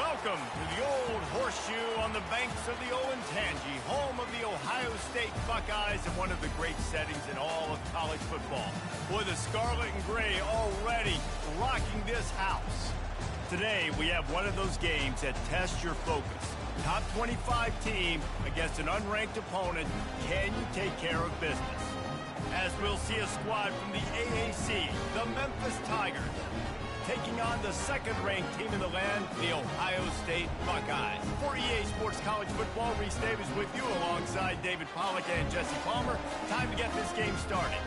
Welcome to the old horseshoe on the banks of the Ncaa, home of the Ohio State Buckeyes and one of the great settings in all of college football. Boy, the scarlet and gray already rocking this house. Today, we have one of those games that tests your focus. Top 25 team against an unranked opponent. Can you take care of business? As we'll see a squad from the AAC, the Memphis Tigers, taking on the second-ranked team in the land, the Ohio State Buckeyes. For EA Sports College Football, Reese Davis with you alongside David Pollack and Jesse Palmer. Time to get this game started.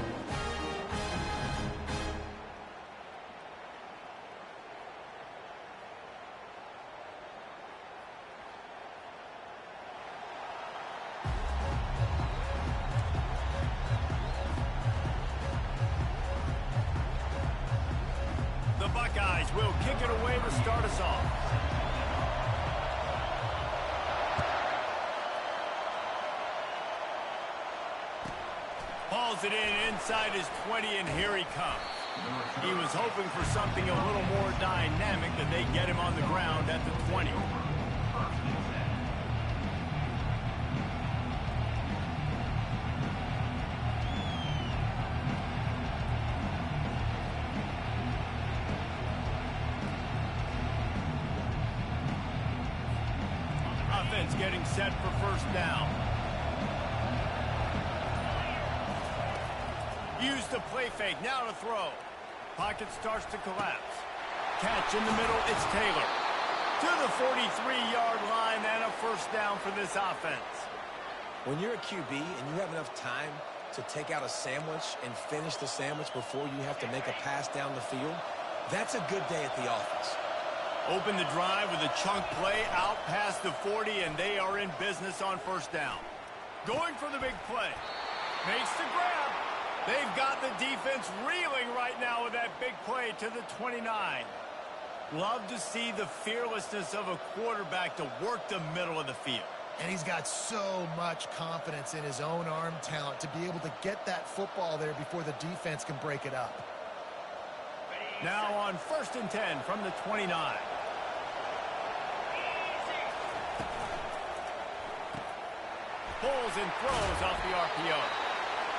The Buckeyes will kick it away to start us off. Hauls it in inside his 20, and here he comes. He was hoping for something a little more dynamic, that they get him on the ground at the 20. Offense getting set for first down. Use the play fake, now to throw. Pocket starts to collapse. Catch in the middle, it's Taylor. To the 43-yard line, and a first down for this offense. When you're a QB and you have enough time to take out a sandwich and finish the sandwich before you have to make a pass down the field, that's a good day at the office. Open the drive with a chunk play out past the 40, and they are in business on first down. Going for the big play. Makes the grab. They've got the defense reeling right now with that big play to the 29. Love to see the fearlessness of a quarterback to work the middle of the field. And he's got so much confidence in his own arm talent to be able to get that football there before the defense can break it up. Now on 1st and 10 from the 29. Pulls and throws off the RPO.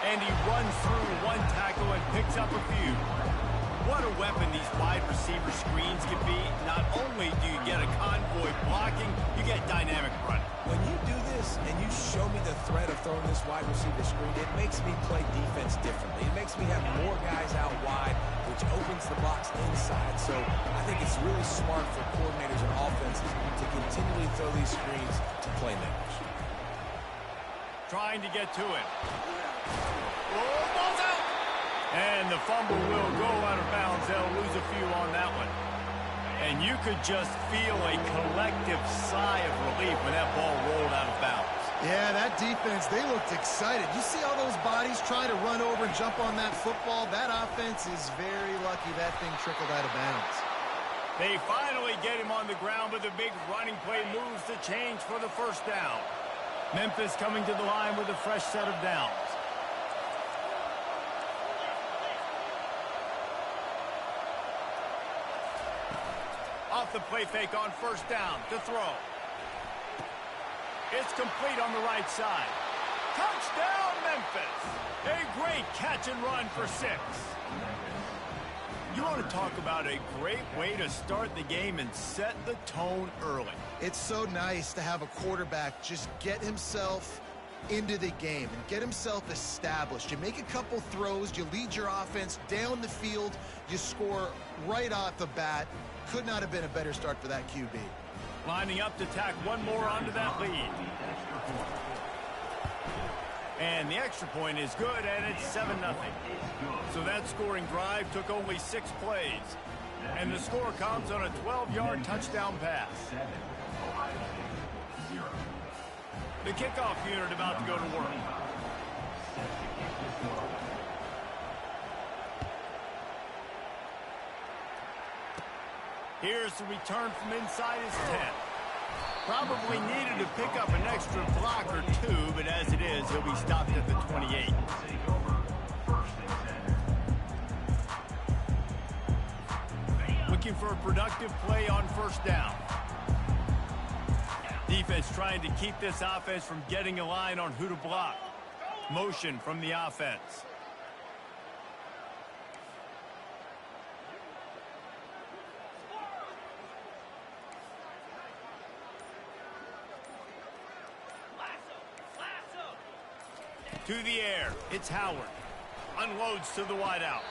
And he runs through one tackle and picks up a few. What a weapon these wide receiver screens can be. Not only do you get a convoy blocking, you get dynamic running. When you do this and you show me the threat of throwing this wide receiver screen, it makes me play defense differently. It makes me have more guys out wide, which opens the box inside. So I think it's really smart for coordinators and offenses to continually throw these screens to playmakers. Trying to get to it. Oh, ball's out! And the fumble will go out of bounds. They'll lose a few on that one. And you could just feel a collective sigh of relief when that ball rolled out of bounds. Yeah, that defense, they looked excited. You see all those bodies trying to run over and jump on that football? That offense is very lucky that thing trickled out of bounds. They finally get him on the ground, but the big running play moves the change for the first down. Memphis coming to the line with a fresh set of downs. Off the play fake on first down to throw. It's complete on the right side. Touchdown, Memphis! A great catch and run for 6. You want to talk about a great way to start the game and set the tone early. It's so nice to have a quarterback just get himself into the game and get himself established. You make a couple throws, you lead your offense down the field, you score right off the bat. Could not have been a better start for that QB. Lining up to tack one more onto that lead. And the extra point is good, and it's 7-0. So that scoring drive took only 6 plays. And the score comes on a 12-yard touchdown pass. The kickoff unit about to go to work. Here's the return from inside his 10. Probably needed to pick up an extra block or 2, but as it is, he'll be stopped at the 28. Looking for a productive play on first down. Defense trying to keep this offense from getting a line on who to block. Motion from the offense. To the air, it's Howard. Unloads to the wideout.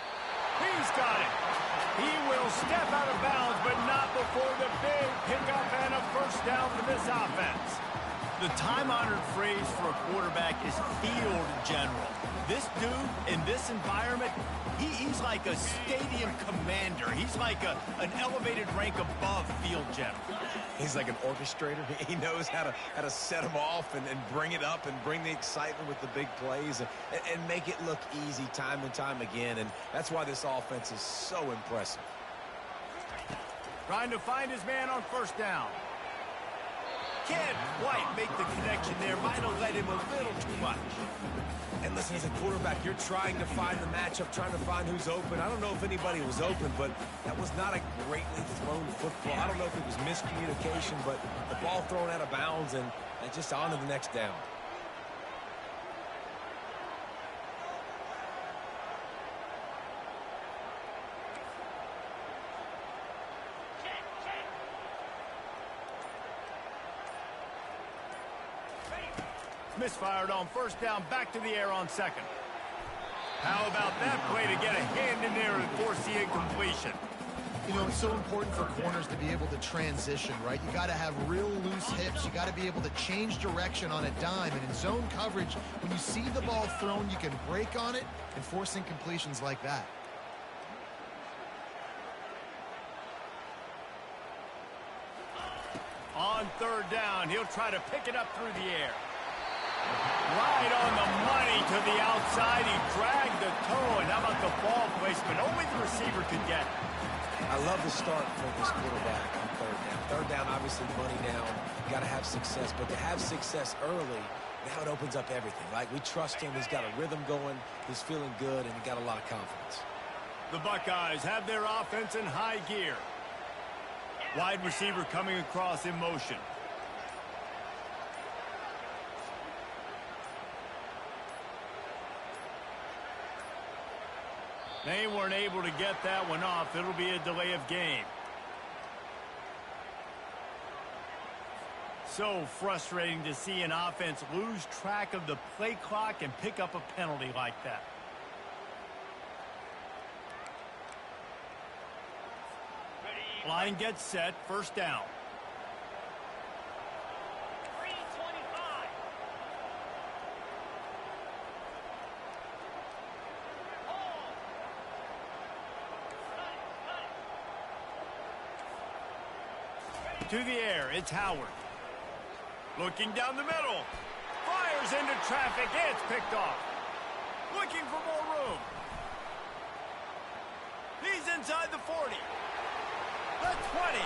He's got it. He will step out of bounds, but not before the big pickup and a first down for this offense. The time-honored phrase for a quarterback is field general. This dude, in this environment, he's like a stadium commander. He's like an elevated rank above field general. He's like an orchestrator. He knows how to set them off and bring it up and bring the excitement with the big plays and make it look easy time and time again. And that's why this offense is so impressive. Trying to find his man on first down. Can't quite make the connection there. Might have let him a little too much. And listen, as a quarterback, you're trying to find the matchup, trying to find who's open. I don't know if anybody was open, but that was not a greatly thrown football. I don't know if it was miscommunication, but the ball thrown out of bounds and just on to the next down. Misfired on first down, back to the air on second. How about that play to get a hand in there and force the incompletion? You know, it's so important for corners to be able to transition, right? You got to have real loose hips. You got to be able to change direction on a dime. And in zone coverage, when you see the ball thrown, you can break on it and force incompletions like that. On third down, he'll try to pick it up through the air. Right on the money to the outside. He dragged the toe, and how about the ball placement? Only the receiver could get it. I love the start for this quarterback on third down. Third down, obviously, money down. You got to have success, but to have success early, now it opens up everything, right? We trust him. He's got a rhythm going. He's feeling good, and he got a lot of confidence. The Buckeyes have their offense in high gear. Wide receiver coming across in motion. They weren't able to get that one off. It'll be a delay of game. So frustrating to see an offense lose track of the play clock and pick up a penalty like that. Line gets set, first down. To the air, it's Howard. Looking down the middle. Fires into traffic. It's picked off. Looking for more room. He's inside the 40. The 20.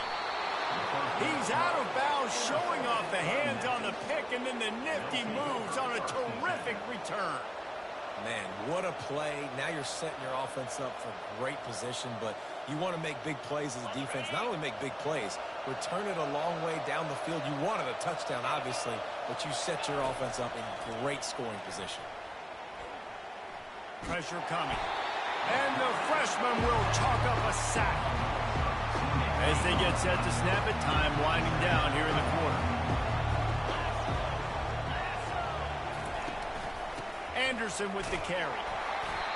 He's out of bounds, showing off the hands on the pick, and then the nifty moves on a terrific return. Man, what a play. Now you're setting your offense up for great position, but you want to make big plays as a defense. Not only make big plays, return it a long way down the field. You wanted a touchdown, obviously, but you set your offense up in great scoring position. Pressure coming. And the freshman will chalk up a sack. As they get set to snap it, time winding down here in the quarter. Anderson with the carry.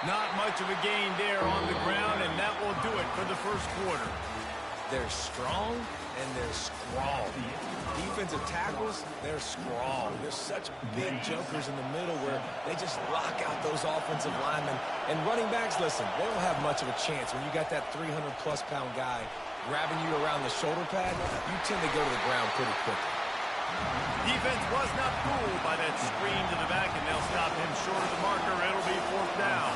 Not much of a gain there on the ground, and that will do it for the first quarter. They're strong and they're scrawl. Defensive tackles, they're scrawl. There's such big jokers in the middle where they just lock out those offensive linemen. And running backs, listen, they don't have much of a chance. When you got that 300-plus-pound guy grabbing you around the shoulder pad, you tend to go to the ground pretty quickly. Defense was not fooled by that screen to the back, and they'll stop him short of the marker. It'll be fourth down.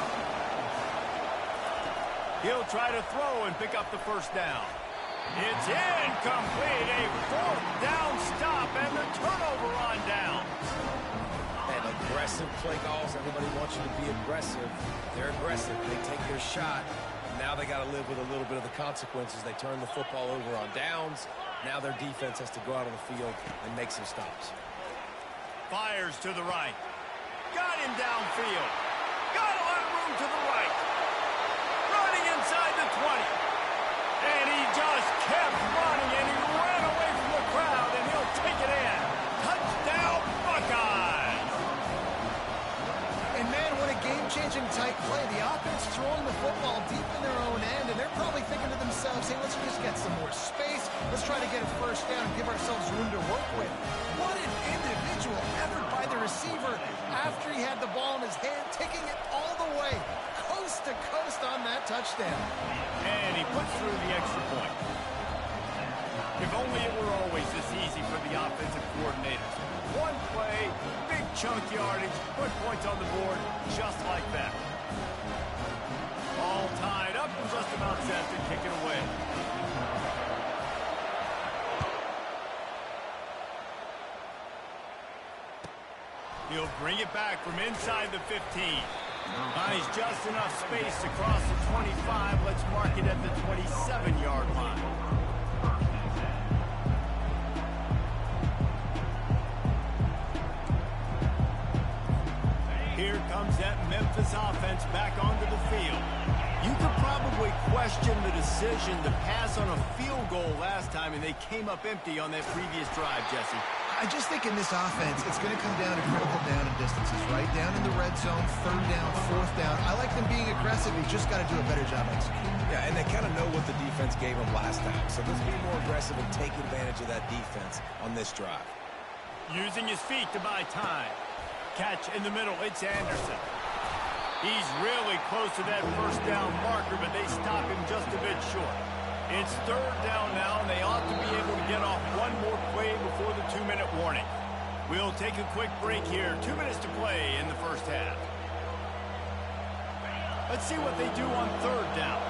He'll try to throw and pick up the first down. It's incomplete. A fourth down stop and the turnover on downs. And aggressive play calls. Everybody wants you to be aggressive. They're aggressive. They take their shot. Now they got to live with a little bit of the consequences. They turn the football over on downs. Now their defense has to go out on the field and make some stops. Fires to the right. Got him downfield. Got a lot of room to the right. Running inside the 20. And he just kept running, and he ran away from the crowd, and he'll take it in. Touchdown, Buckeyes! And, man, what a game-changing type play. The offense throwing the football deep in their own end, and they're probably thinking to themselves, hey, let's just get some more space. Let's try to get a first down and give ourselves room to work with. What an individual effort by the receiver after he had the ball in his hand, taking it all the way, coast to coast on that touchdown. And he puts through the extra point. If only it were always this easy for the offensive coordinators. One play, big chunk yardage, put points on the board just like that. All tied up and just about set to kick it away. He'll bring it back from inside the 15. Buys just enough space to cross the 25. Let's mark it at the 27-yard line. Here comes that Memphis offense back onto the field. You could probably question the decision to pass on a field goal last time, and they came up empty on that previous drive, Jesse. I just think in this offense, it's going to come down to critical down and distances, right? Down in the red zone, third down, fourth down. I like them being aggressive. He's just got to do a better job executing. Yeah, and they kind of know what the defense gave them last time. So let's be more aggressive and take advantage of that defense on this drive. Using his feet to buy time. Catch in the middle. It's Anderson. He's really close to that first down marker, but they stop him just a bit short. It's third down now, and they ought to be able to get off one more play before the 2-minute warning. We'll take a quick break here. 2 minutes to play in the first half. Let's see what they do on third down.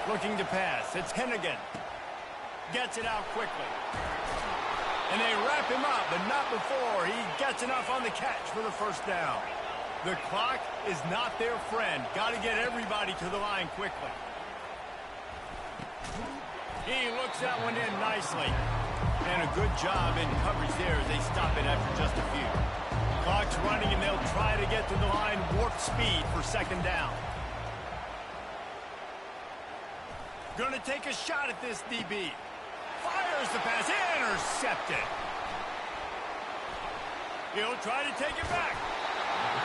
Looking to pass. It's Hennigan. Gets it out quickly. And they wrap him up, but not before he gets enough on the catch for the first down. The clock is not their friend. Got to get everybody to the line quickly. He looks that one in nicely. And a good job in coverage there as they stop it after just a few. Clock's running, and they'll try to get to the line warp speed for second down. Going to take a shot at this DB. Fires the pass. Intercepted. He'll try to take it back.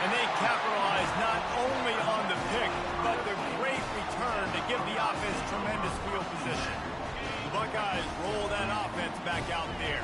And they capitalize not only on the pick, but the great return to give the offense tremendous field position. The Buckeyes roll that offense back out there.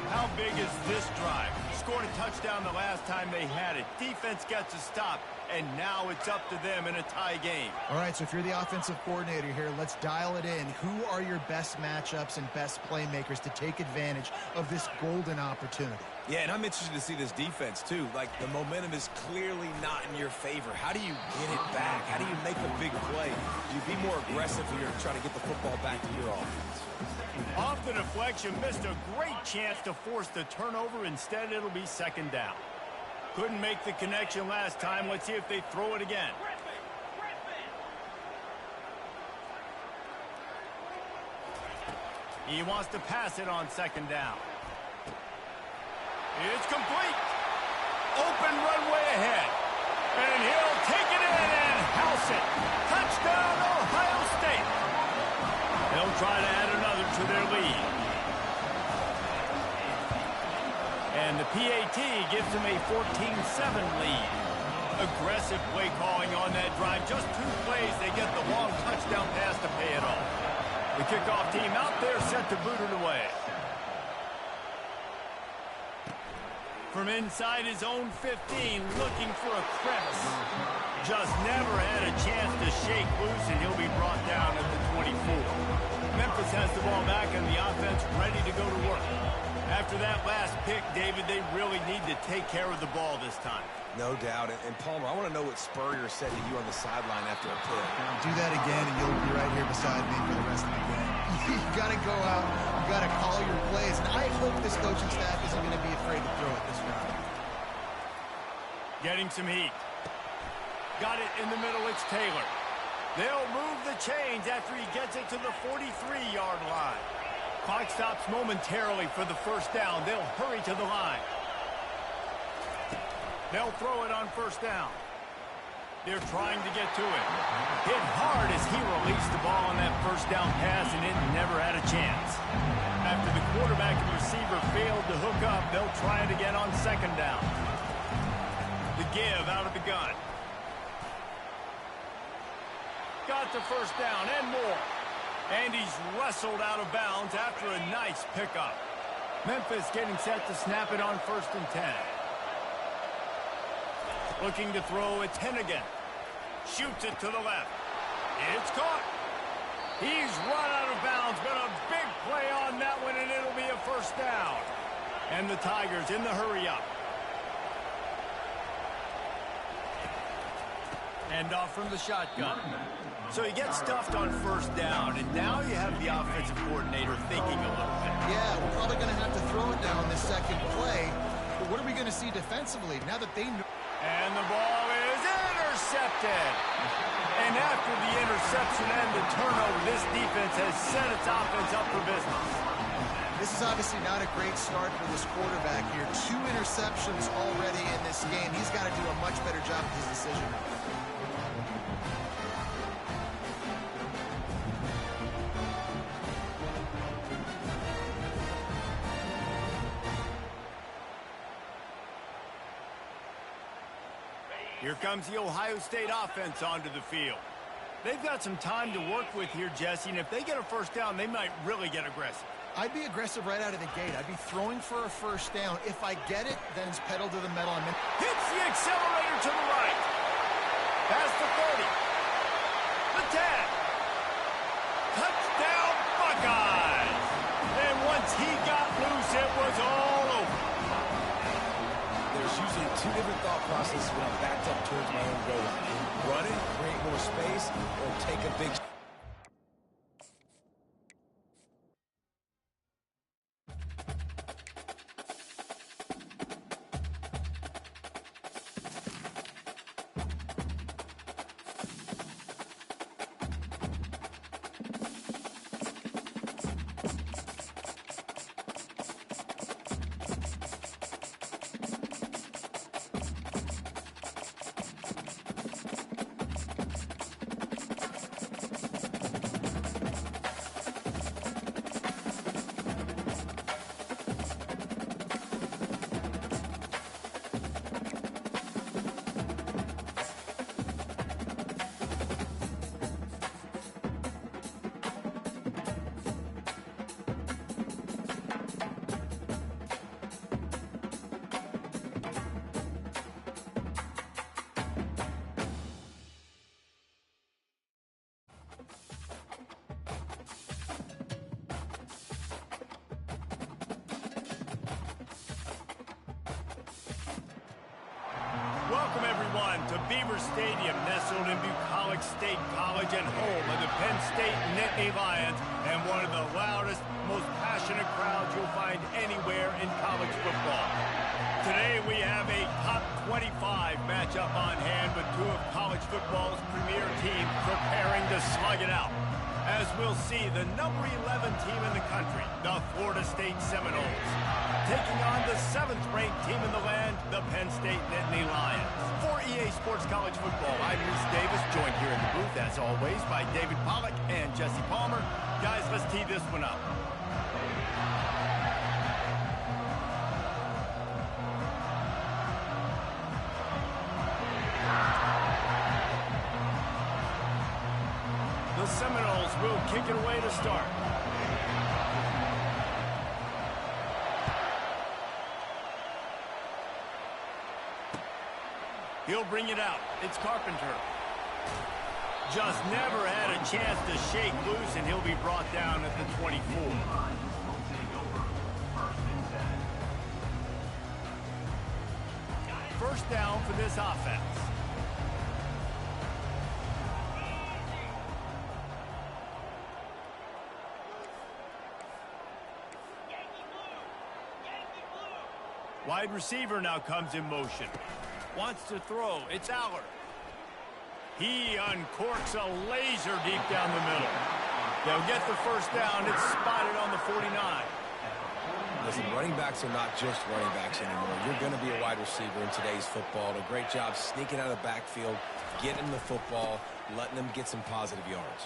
How big is this drive? Scored a touchdown the last time they had it. Defense gets a stop, and now it's up to them in a tie game. All right, so if you're the offensive coordinator here, let's dial it in. Who are your best matchups and best playmakers to take advantage of this golden opportunity? Yeah, and I'm interested to see this defense, too. Like, the momentum is clearly not in your favor. How do you get it back? How do you make a big play? Do you be more aggressive here to try to get the football back to your offense? Off the deflection, missed a great chance to force the turnover. Instead, it'll be second down. Couldn't make the connection last time. Let's see if they throw it again. He wants to pass it on second down. It's complete. Open runway ahead. And he'll take it in and house it. Touchdown, Ohio State. They'll try to add another to their lead. And the PAT gives them a 14-7 lead. Aggressive play calling on that drive. Just 2 plays, they get the long touchdown pass to pay it off. The kickoff team out there set to boot it away. From inside his own 15, looking for a crevice. Just never had a chance to shake loose, and he'll be brought down at the 24. Memphis has the ball back, and the offense ready to go to work. After that last pick, David, they really need to take care of the ball this time. No doubt. And Palmer, I want to know what Spurrier said to you on the sideline after a pick. Do that again, and you'll be right here beside me for the rest of the game. You got to go out. You got to call your plays. And I hope this coaching staff isn't going to be afraid to throw it this round. Getting some heat. Got it in the middle. It's Taylor. They'll move the chains after he gets it to the 43-yard line. Clock stops momentarily for the first down. They'll hurry to the line. They'll throw it on first down. They're trying to get to it. Hit hard as he released the ball on that first down pass, and it never had a chance. After the quarterback and receiver failed to hook up, they'll try it again on second down. The give out of the gun. Got the first down and more. And he's wrestled out of bounds after a nice pickup. Memphis getting set to snap it on 1st and 10. Looking to throw it 10 again. Shoots it to the left. It's caught. He's run out of bounds, but a big play on that one, and it'll be a first down. And the Tigers in the hurry-up. Hand off from the shotgun. So he gets stuffed on first down, and now you have the offensive coordinator thinking a little bit. Yeah, we're probably going to have to throw it down this second play. But what are we going to see defensively now that they know? And the ball is intercepted. And after the interception and the turnover, this defense has set its offense up for business. This is obviously not a great start for this quarterback here. 2 interceptions already in this game. He's got to do a much better job with his decision. Here comes the Ohio State offense onto the field. They've got some time to work with here, Jesse, and if they get a first down, they might really get aggressive. I'd be aggressive right out of the gate. I'd be throwing for a first down. If I get it, then it's pedal to the metal. Hits the accelerator to the right. Past the 30. The 10. Touchdown, Buckeyes. And once he got loose, it was all over. There's usually 2 different thought processes when I'm backed up towards my own goal line. Run it, create more space, or take a big... Welcome, everyone, to Beaver Stadium, nestled in Bucolic State College and home of the Penn State Nittany Lions, and one of the loudest, most passionate crowds you'll find anywhere in college football. Today, we have a top 25 matchup on hand with 2 of college football's premier teams preparing to slug it out. As we'll see, the number 11 team in the country, the Florida State Seminoles, taking on the 7th-ranked team in the land, the Penn State Nittany Lions. For EA Sports College Football, I'm Reese Davis, joined here in the booth, as always, by David Pollack and Jesse Palmer. Guys, let's tee this one up. The Seminoles will kick it away to start. He'll bring it out. It's Carpenter. Just never had a chance to shake loose, and he'll be brought down at the 24. First down for this offense. Wide receiver now comes in motion. Wants to throw. It's Aller. He uncorks a laser deep down the middle. They'll get the first down. It's spotted on the 49. Listen, running backs are not just running backs anymore. You're going to be a wide receiver in today's football. A great job sneaking out of the backfield, getting the football, letting them get some positive yards.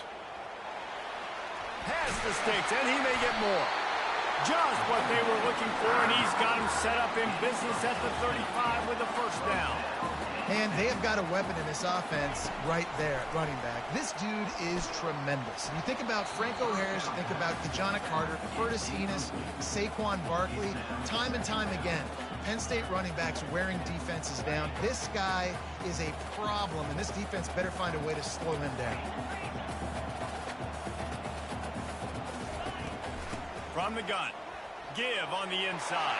Has the sticks, and he may get more. Just what they were looking for, and he's got him set up in business at the 35 with a first down. And they have got a weapon in this offense right there at running back. This dude is tremendous. And you think about Franco Harris, you think about Kajana Carter, Curtis Enos, Saquon Barkley, time and time again, Penn State running backs wearing defenses down. This guy is a problem, and this defense better find a way to slow him down. From the gun, give on the inside.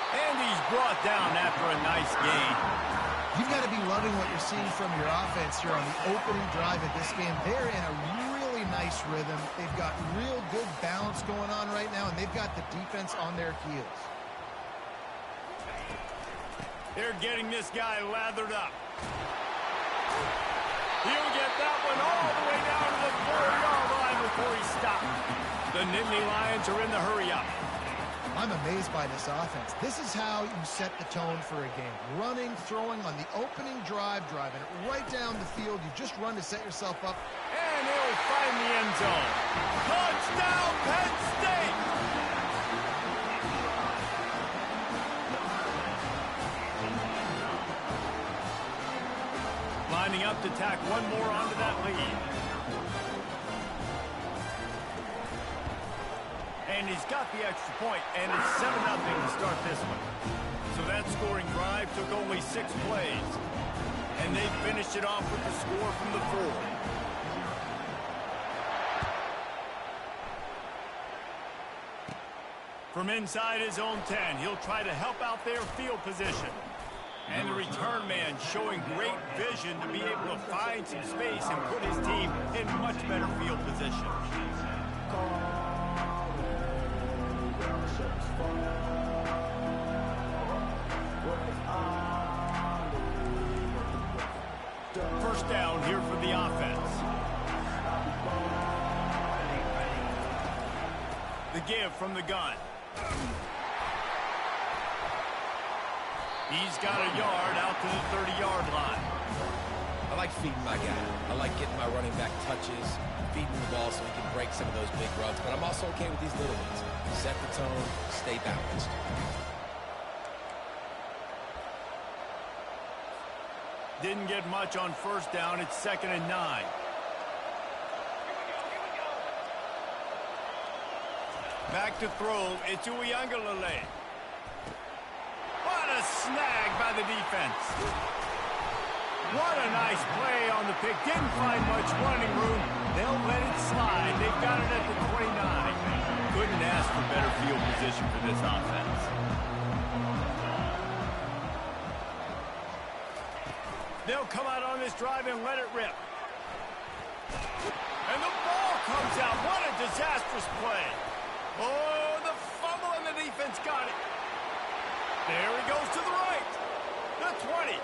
And he's brought down after a nice gain. You've got to be loving what you're seeing from your offense here on the opening drive of this game. They're in a really nice rhythm. They've got real good balance going on right now, and they've got the defense on their heels. They're getting this guy lathered up. He'll get that one all the way down to the 4-yard line before he stopped. The Nittany Lions are in the hurry-up. I'm amazed by this offense. This is how you set the tone for a game. Running, throwing on the opening drive, driving it right down the field. You just run to set yourself up. And he'll find the end zone. Touchdown, Penn State! Lining up to tack one more onto that lead. And he's got the extra point, and it's 7-0 to start this one. So that scoring drive took only 6 plays. And they finished it off with the score from the 4. From inside his own 10, he'll try to help out their field position. And the return man showing great vision to be able to find some space and put his team in much better field position. First down here for the offense. The give from the gun. He's got a yard out to the 30-yard line. I like feeding my guy. I like getting my running back touches, feeding the ball so he can break some of those big runs. But I'm also okay with these little ones. Set the tone, stay balanced. Didn't get much on first down. It's 2nd and 9. Back to throw. It's Uiagalelei. What a snag by the defense. What a nice play on the pick. Didn't find much running room. They'll let it slide. They've got it at the 29. Couldn't ask for better field position for this offense. They'll come out on this drive and let it rip. And the ball comes out. What a disastrous play. Oh, the fumble, and the defense got it. There he goes to the right. The 20.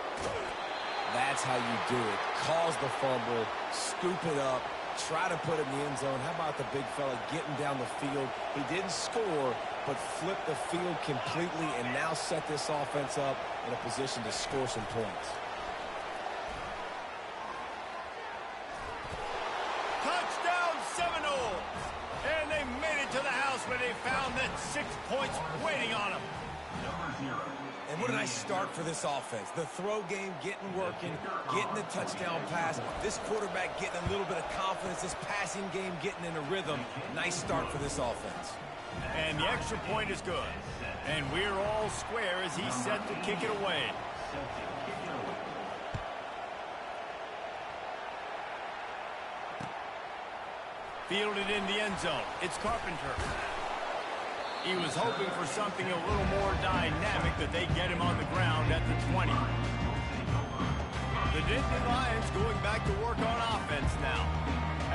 That's how you do it. Cause the fumble, scoop it up, try to put it in the end zone. How about the big fella getting down the field? He didn't score, but flipped the field completely and now set this offense up in a position to score some points. Touchdown Seminoles! And they made it to the house where they found that 6 points waiting on them. And what a nice start for this offense. The throw game getting working, getting the touchdown pass. This quarterback getting a little bit of confidence. This passing game getting in a rhythm. Nice start for this offense. And the extra point is good. And we're all square as he's set to kick it away. Fielded in the end zone. It's Carpenter. He was hoping for something a little more dynamic, but they get him on the ground at the 20. The Nittany Lions going back to work on offense now.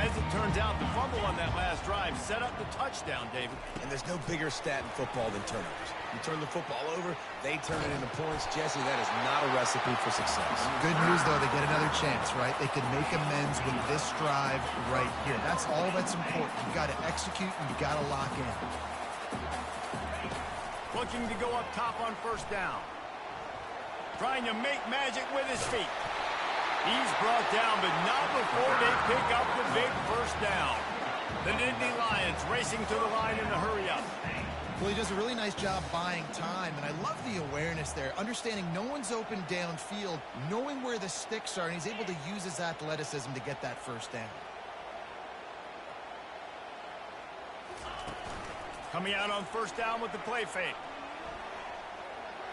As it turns out, the fumble on that last drive set up the touchdown, David. And there's no bigger stat in football than turnovers. You turn the football over, they turn it into points. Jesse, that is not a recipe for success. Good news, though, they get another chance, right? They can make amends with this drive right here. That's all that's important. You got to execute and you got to lock in. Looking to go up top on first down. Trying to make magic with his feet. He's brought down, but not before they pick up the big first down. The Nittany Lions racing to the line in a hurry-up. Well, he does a really nice job buying time, and I love the awareness there, understanding no one's open downfield, knowing where the sticks are, and he's able to use his athleticism to get that first down. Coming out on first down with the play fake.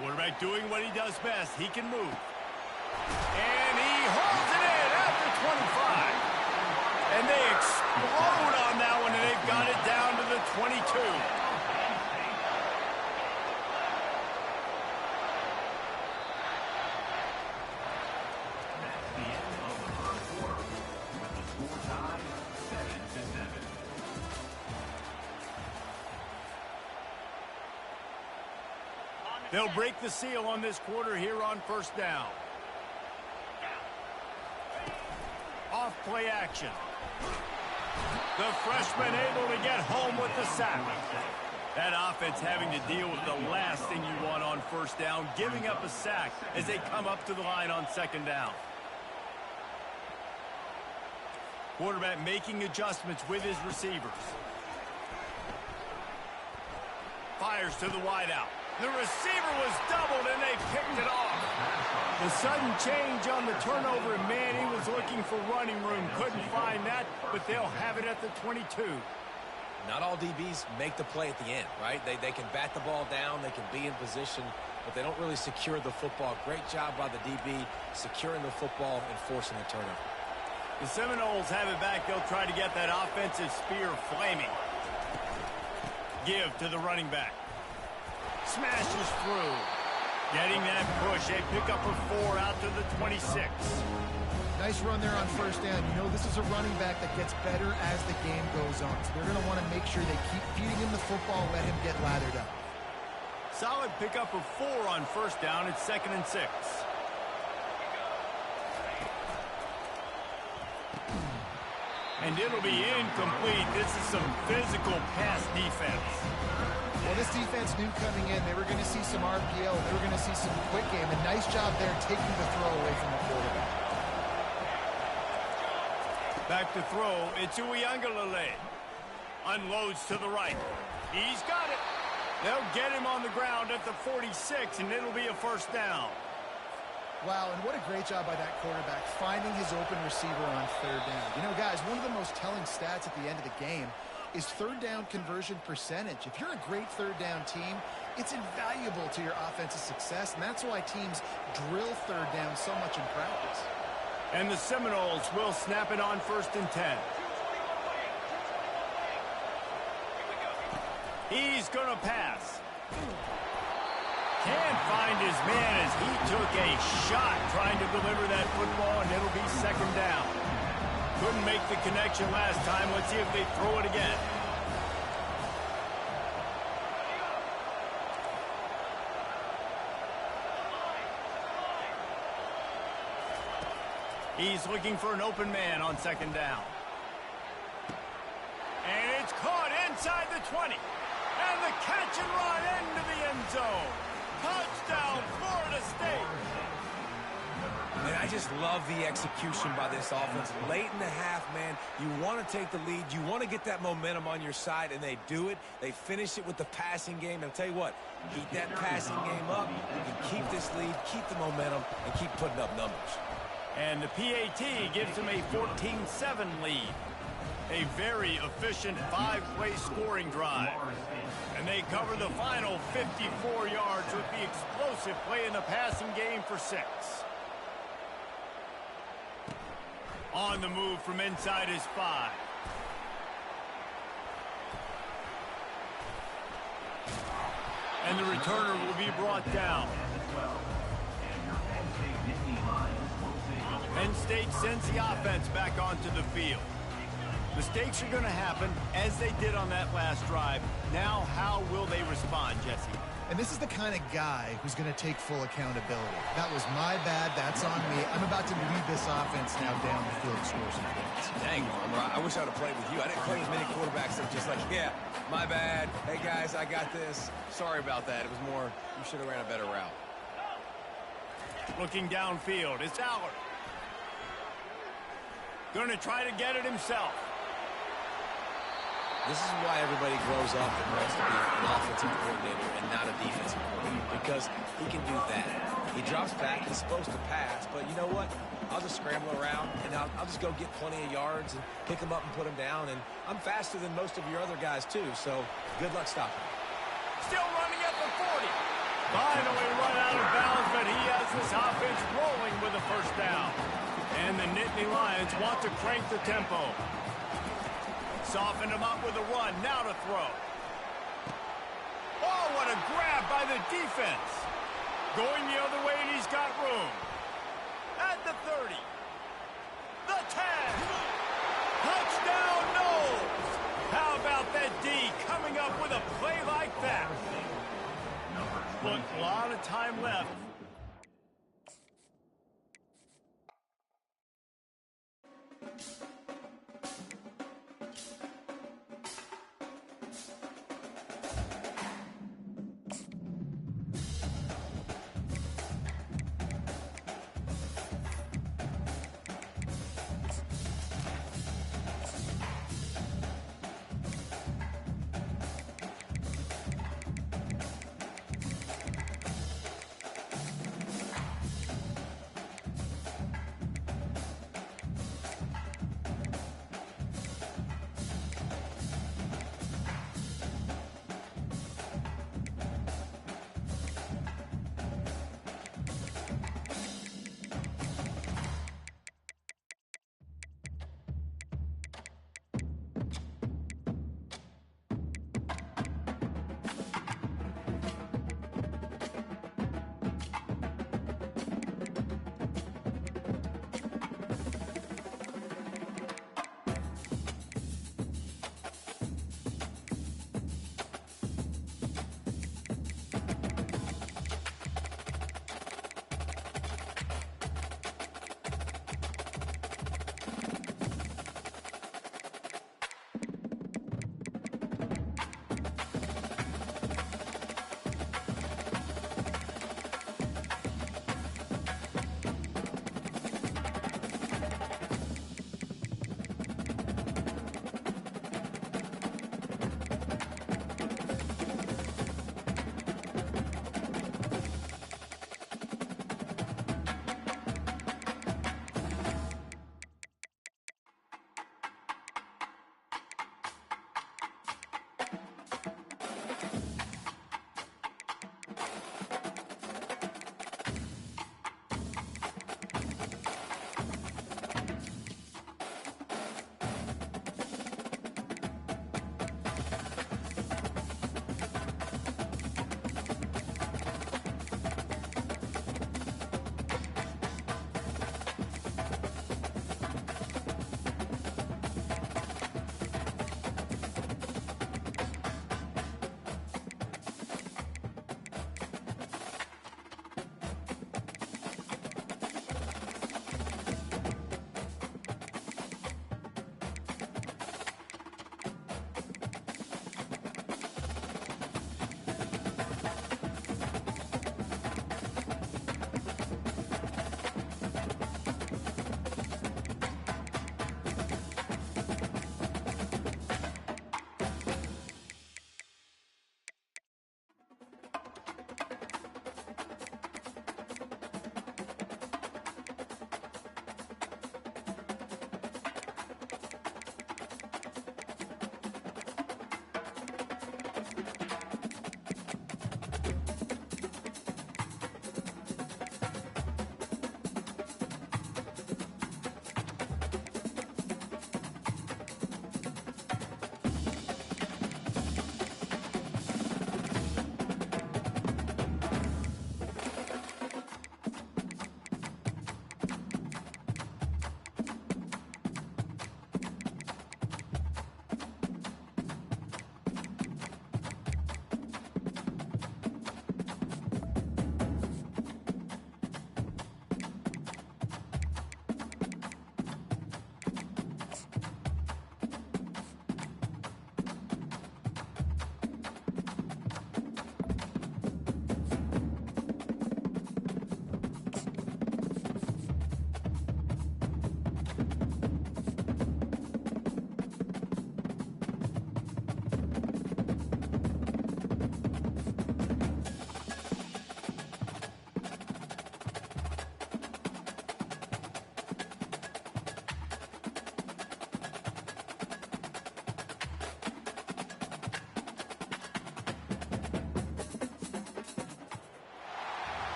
Quarterback doing what he does best. He can move. And he holds it in at the 25. And they explode on that one, and they've got it down to the 22. They'll break the seal on this quarter here on first down. Off play action. The freshman able to get home with the sack. That offense having to deal with the last thing you want on first down, giving up a sack as they come up to the line on second down. Quarterback making adjustments with his receivers. Fires to the wideout. The receiver was doubled, and they picked it off. The sudden change on the turnover, and man, he was looking for running room. Couldn't find that, but they'll have it at the 22. Not all DBs make the play at the end, right? They can bat the ball down, they can be in position, but they don't really secure the football. Great job by the DB securing the football and forcing the turnover. The Seminoles have it back. They'll try to get that offensive spear flaming. Give to the running back. Smashes through. Getting that push. They pick up a 4 out to the 26. Nice run there on first down. You know, this is a running back that gets better as the game goes on. So they're going to want to make sure they keep feeding him the football, let him get lathered up. Solid pickup of 4 on first down. It's 2nd and 6. And it'll be incomplete. This is some physical pass defense. Well, this defense knew coming in they were going to see some RPO. They were going to see some quick game. A nice job there taking the throw away from the quarterback. Back to throw. It's Uiagalelei. Unloads to the right. He's got it. They'll get him on the ground at the 46, and it'll be a first down. Wow, and what a great job by that quarterback finding his open receiver on third down. You know, guys, one of the most telling stats at the end of the game is third down conversion percentage. If you're a great third down team, it's invaluable to your offensive success, and that's why teams drill third down so much in practice. And the Seminoles will snap it on 1st and 10. He's going to pass. Can't find his man as he took a shot trying to deliver that football, and it'll be 2nd down. Couldn't make the connection last time. Let's see if they throw it again. He's looking for an open man on 2nd down. And it's caught inside the 20. And the catch and run into the end zone. Touchdown, Florida State. And I just love the execution by this offense. Late in the half, man, you want to take the lead. You want to get that momentum on your side, and they do it. They finish it with the passing game. And I'll tell you what, keep that passing game up. You can keep this lead, keep the momentum, and keep putting up numbers. And the PAT gives them a 14-7 lead. A very efficient 5-play scoring drive. And they cover the final 54 yards with the explosive play in the passing game for 6. On the move from inside his 5. And the returner will be brought down. Penn State sends the offense back onto the field. Mistakes are going to happen, as they did on that last drive. Now, how will they respond, Jesse? And this is the kind of guy who's going to take full accountability. That was my bad. That's on me. I'm about to lead this offense now down the field and score some points. Dang, Armor, I wish I would have played with you. I didn't play with many quarterbacks that were just like, yeah, my bad. Hey, guys, I got this. Sorry about that. It was more, you should have ran a better route. Looking downfield, it's Allard. Going to try to get it himself. This is why everybody grows up and wants to be an offensive coordinator and not a defensive coordinator, because he can do that. He drops back, he's supposed to pass, but you know what? I'll just scramble around, and I'll just go get plenty of yards and pick him up and put him down, and I'm faster than most of your other guys, too, so good luck stopping. Still running at the 40. Finally run out of bounds, but he has this offense rolling with a first down. And the Nittany Lions want to crank the tempo. Soften him up with a run. Now to throw. Oh, what a grab by the defense. Going the other way, and he's got room. At the 30. The 10. Touchdown, Knowles. How about that D coming up with a play like that? Look, a lot of time left.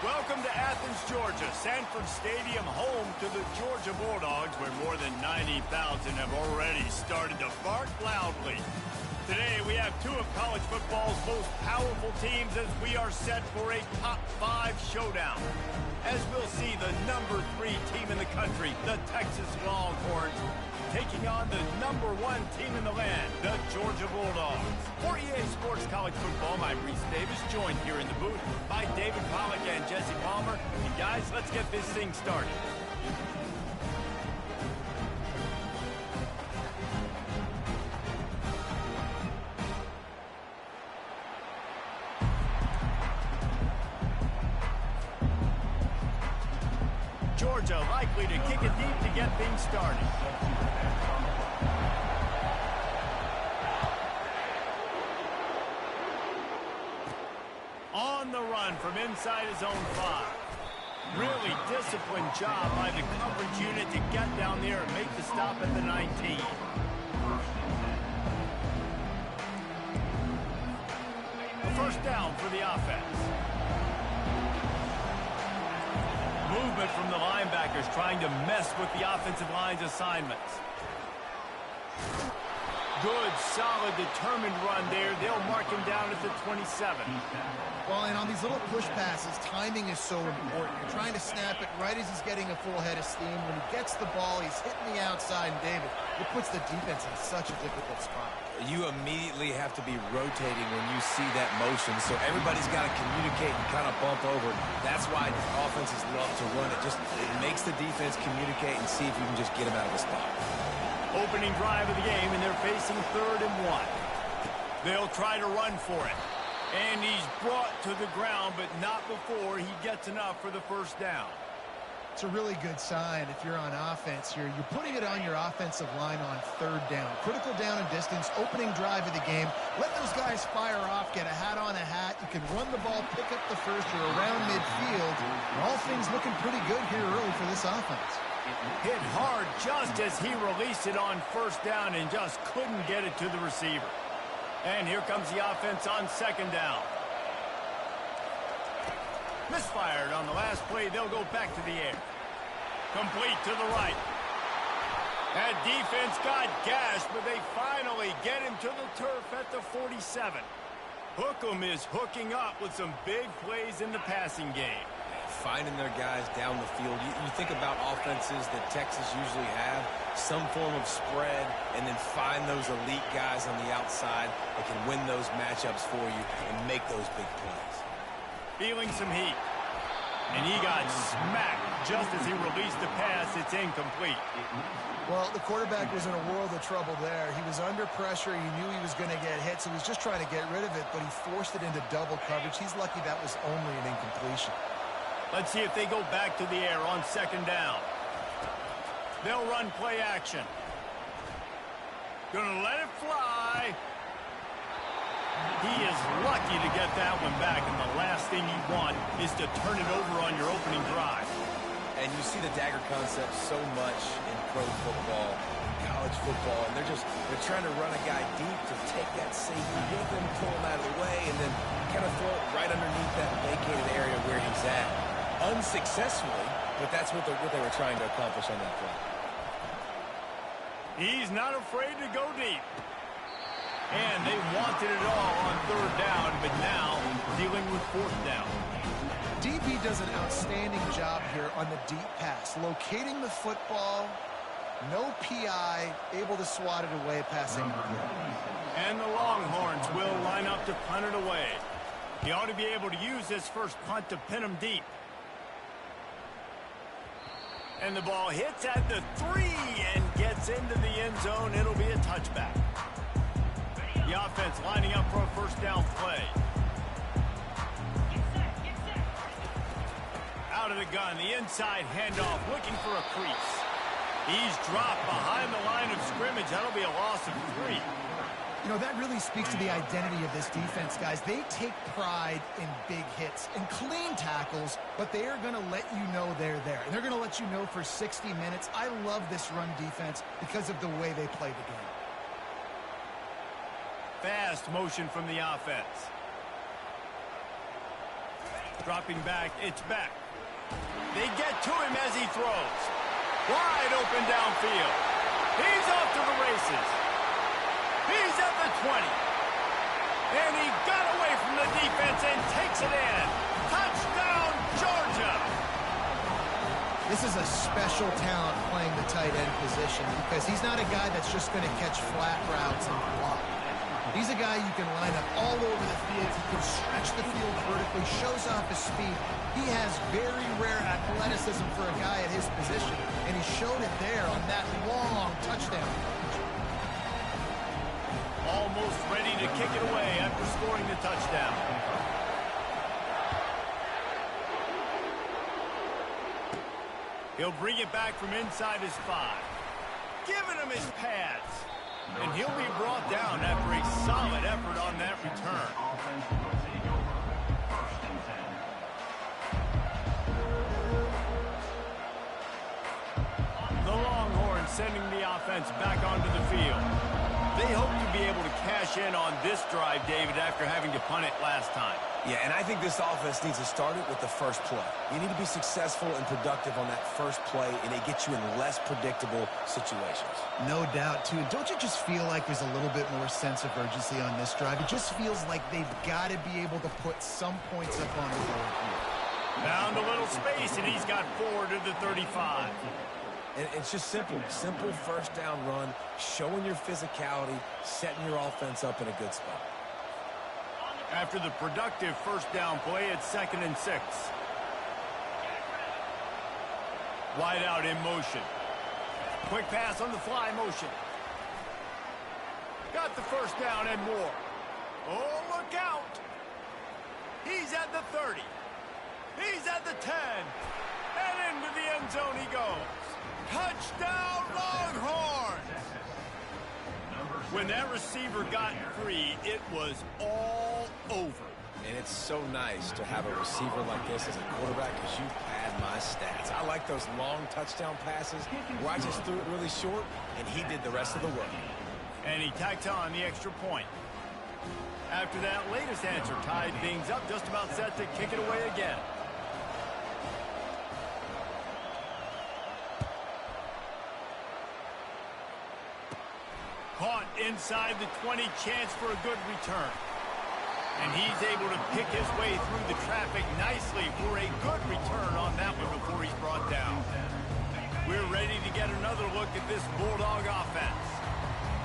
Welcome to Athens, Georgia, Sanford Stadium, home to the Georgia Bulldogs, where more than 90,000 have already started to bark loudly. Today, we have two of college football's most powerful teams as we are set for a top 5 showdown. As we'll see, the number 3 team in the country, the Texas Longhorns, taking on the number 1 team in the land, the Georgia Bulldogs. For EA Sports College Football, I'm Reese Davis, joined here in the booth by David Pollack and Jesse Palmer. And guys, let's get this thing started. Georgia likely to kick it deep to get things started. On the run from inside his own 5. Really disciplined job by the coverage unit to get down there and make the stop at the 19. A first down for the offense. Movement from the linebackers trying to mess with the offensive line's assignments. Good, solid, determined run there. They'll mark him down at the 27. Well, and on these little push passes, timing is so important. You're trying to snap it right as he's getting a full head of steam. When he gets the ball, he's hitting the outside, and David, it puts the defense in such a difficult spot. You immediately have to be rotating when you see that motion, so everybody's got to communicate and kind of bump over. That's why offenses love to run it. It makes the defense communicate and see if you can just get him out of the spot. Opening drive of the game, and they're facing 3rd and 1. They'll try to run for it. And he's brought to the ground, but not before he gets enough for the first down. It's a really good sign if you're on offense here. You're putting it on your offensive line on 3rd down. Critical down and distance, opening drive of the game. Let those guys fire off, get a hat on a hat. You can run the ball, pick up the first. You're around midfield. And all things looking pretty good here early for this offense. Hit hard just as he released it on 1st down and just couldn't get it to the receiver. And here comes the offense on 2nd down. Misfired on the last play. They'll go back to the air. Complete to the right. That defense got gashed, but they finally get him to the turf at the 47. Hookem is hooking up with some big plays in the passing game. Finding their guys down the field. You think about offenses that Texas usually have, some form of spread, and then find those elite guys on the outside that can win those matchups for you and make those big plays. Feeling some heat. And he got smacked just as he released the pass. It's incomplete. Well, the quarterback was in a world of trouble there. He was under pressure. He knew he was going to get hit, so he was just trying to get rid of it, but he forced it into double coverage. He's lucky that was only an incompletion. Let's see if they go back to the air on 2nd down. They'll run play action. Gonna let it fly. He is lucky to get that one back, and the last thing you want is to turn it over on your opening drive. And you see the dagger concept so much in pro football, college football, and they're trying to run a guy deep to take that safety with him, pull him out of the way, and then kind of throw it right underneath that vacated area where he's at. Unsuccessfully, but that's what they were trying to accomplish on that play. He's not afraid to go deep. And they wanted it all on 3rd down, but now dealing with 4th down. DB does an outstanding job here on the deep pass, locating the football, no PI, able to swat it away, passing. And the Longhorns will line up to punt it away. He ought to be able to use this first punt to pin him deep. And the ball hits at the 3 and gets into the end zone. It'll be a touchback. The offense lining up for a first down play. Out of the gun, the inside handoff, looking for a crease. He's dropped behind the line of scrimmage. That'll be a loss of 3. You know, that really speaks to the identity of this defense, guys. They take pride in big hits and clean tackles, but they are going to let you know they're there. And they're going to let you know for 60 minutes. I love this run defense because of the way they play the game. Fast motion from the offense. Dropping back, it's Beck. They get to him as he throws. Wide open downfield. He's off to the races. He's at the 20. And he got away from the defense and takes it in. Touchdown, Georgia! This is a special talent playing the tight end position because he's not a guy that's just going to catch flat routes and block. He's a guy you can line up all over the field. He can stretch the field vertically, shows off his speed. He has very rare athleticism for a guy at his position, and he showed it there on that long touchdown. Almost ready to kick it away after scoring the touchdown. He'll bring it back from inside his 5. Giving him his pads. And he'll be brought down after a solid effort on that return. The Longhorns sending the offense back onto the field. They hope to be able to cash in on this drive, David, after having to punt it last time. Yeah, and I think this offense needs to start it with the first play. You need to be successful and productive on that first play, and it gets you in less predictable situations. No doubt, too. Don't you just feel like there's a little bit more sense of urgency on this drive? It just feels like they've got to be able to put some points up on the board here. Found a little space, and he's got 4 to the 35. And it's just simple. Simple first down run, showing your physicality, setting your offense up in a good spot. After the productive first down play, it's 2nd and 6. Wide out in motion. Quick pass on the fly motion. Got the first down and more. Oh, look out. He's at the 30. He's at the 10. And into the end zone he goes. Touchdown, Longhorns! When that receiver got free, it was all over. And it's so nice to have a receiver like this as a quarterback because you pad my stats. I like those long touchdown passes where I just threw it really short, and he did the rest of the work. And he tacked on the extra point. After that latest answer tied things up, just about set to kick it away again. Caught inside the 20, chance for a good return. And he's able to pick his way through the traffic nicely for a good return on that one before he's brought down. We're ready to get another look at this Bulldog offense.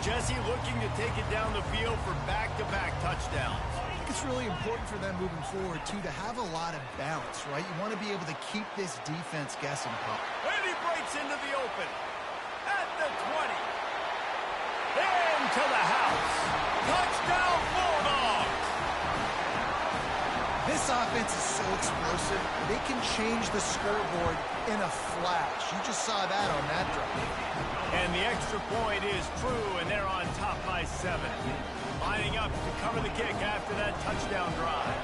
Jesse looking to take it down the field for back-to-back touchdowns. I think it's really important for them moving forward, too, to have a lot of balance, right? You want to be able to keep this defense guessing, Pop. And he breaks into the open. At the 20. Into the house. Touchdown, Bulldogs! This offense is so explosive, they can change the scoreboard in a flash. You just saw that on that drive. And the extra point is true, and they're on top by 7. Lining up to cover the kick after that touchdown drive.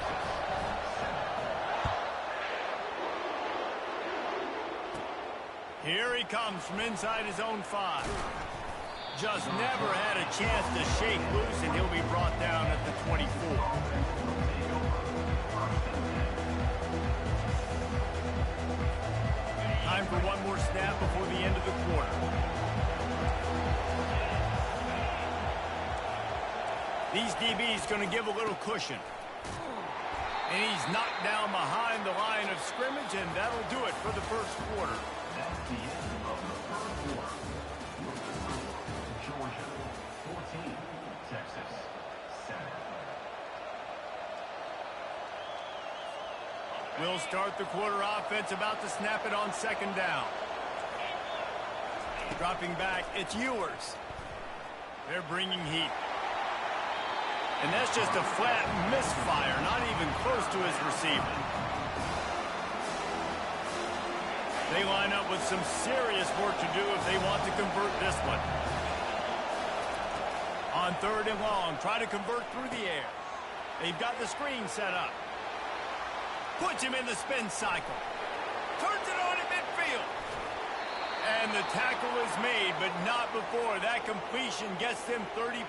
Here he comes from inside his own 5. Just never had a chance to shake loose, and he'll be brought down at the 24. Time for one more snap before the end of the quarter. These DBs going to give a little cushion. And he's knocked down behind the line of scrimmage, and that'll do it for the first quarter. That's the end of the first quarter. Georgia 14, Texas 7. We'll start the quarter offense, about to snap it on 2nd down. Dropping back, it's Ewers. They're bringing heat. And that's just a flat misfire, not even close to his receiver. They line up with some serious work to do if they want to convert this one. On 3rd and long, try to convert through the air. They've got the screen set up. Puts him in the spin cycle. Turns it on at midfield. And the tackle is made, but not before that completion gets them 30+.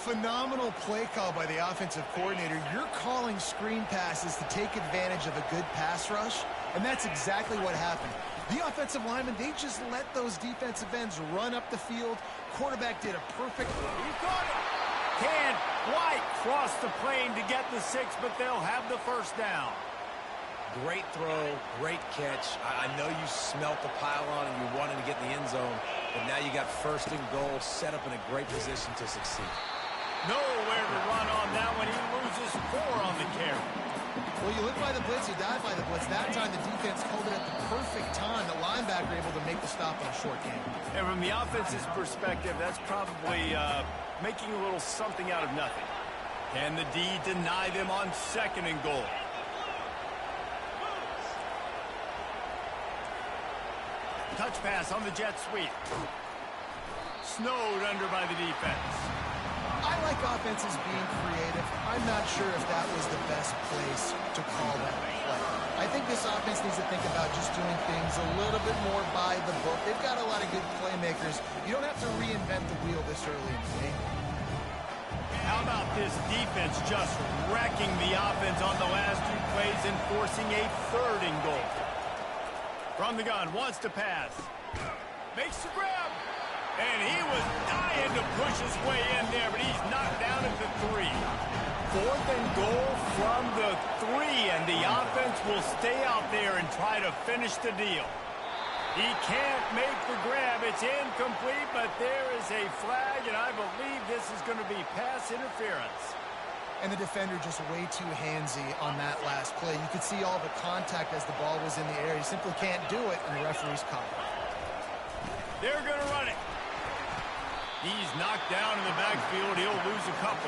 Phenomenal play call by the offensive coordinator. You're calling screen passes to take advantage of a good pass rush, and that's exactly what happened. The offensive linemen, they just let those defensive ends run up the field. Quarterback did a perfect... He got it! Can't quite cross the plane to get the 6, but they'll have the first down. Great throw, great catch. I know you smelt the pylon and you wanted to get in the end zone, but now you got first and goal, set up in a great position to succeed. Nowhere to run on that one. He loses 4 on the carry. Well, you live by the blitz, you die by the blitz. That time the defense called it at the perfect time. The linebacker able to make the stop on a short game. And from the offense's perspective, that's probably making a little something out of nothing. Can the D deny them on second and goal? Touch pass on the jet sweep. Snowed under by the defense. I like offenses being creative. I'm not sure if that was the best place to call that play. I think this offense needs to think about just doing things a little bit more by the book. They've got a lot of good playmakers. You don't have to reinvent the wheel this early in the game. How about this defense just wrecking the offense on the last 2 plays and forcing a third and goal? From the gun, wants to pass. Makes the grab. And he was dying to push his way in there, but he's knocked down at the 3. 4th and goal from the 3, and the offense will stay out there and try to finish the deal. He can't make the grab. It's incomplete, but there is a flag, and I believe this is going to be pass interference. And the defender just way too handsy on that last play. You could see all the contact as the ball was in the air. He simply can't do it, and the referee's caught it. They're going to run it. He's knocked down in the backfield. He'll lose a couple.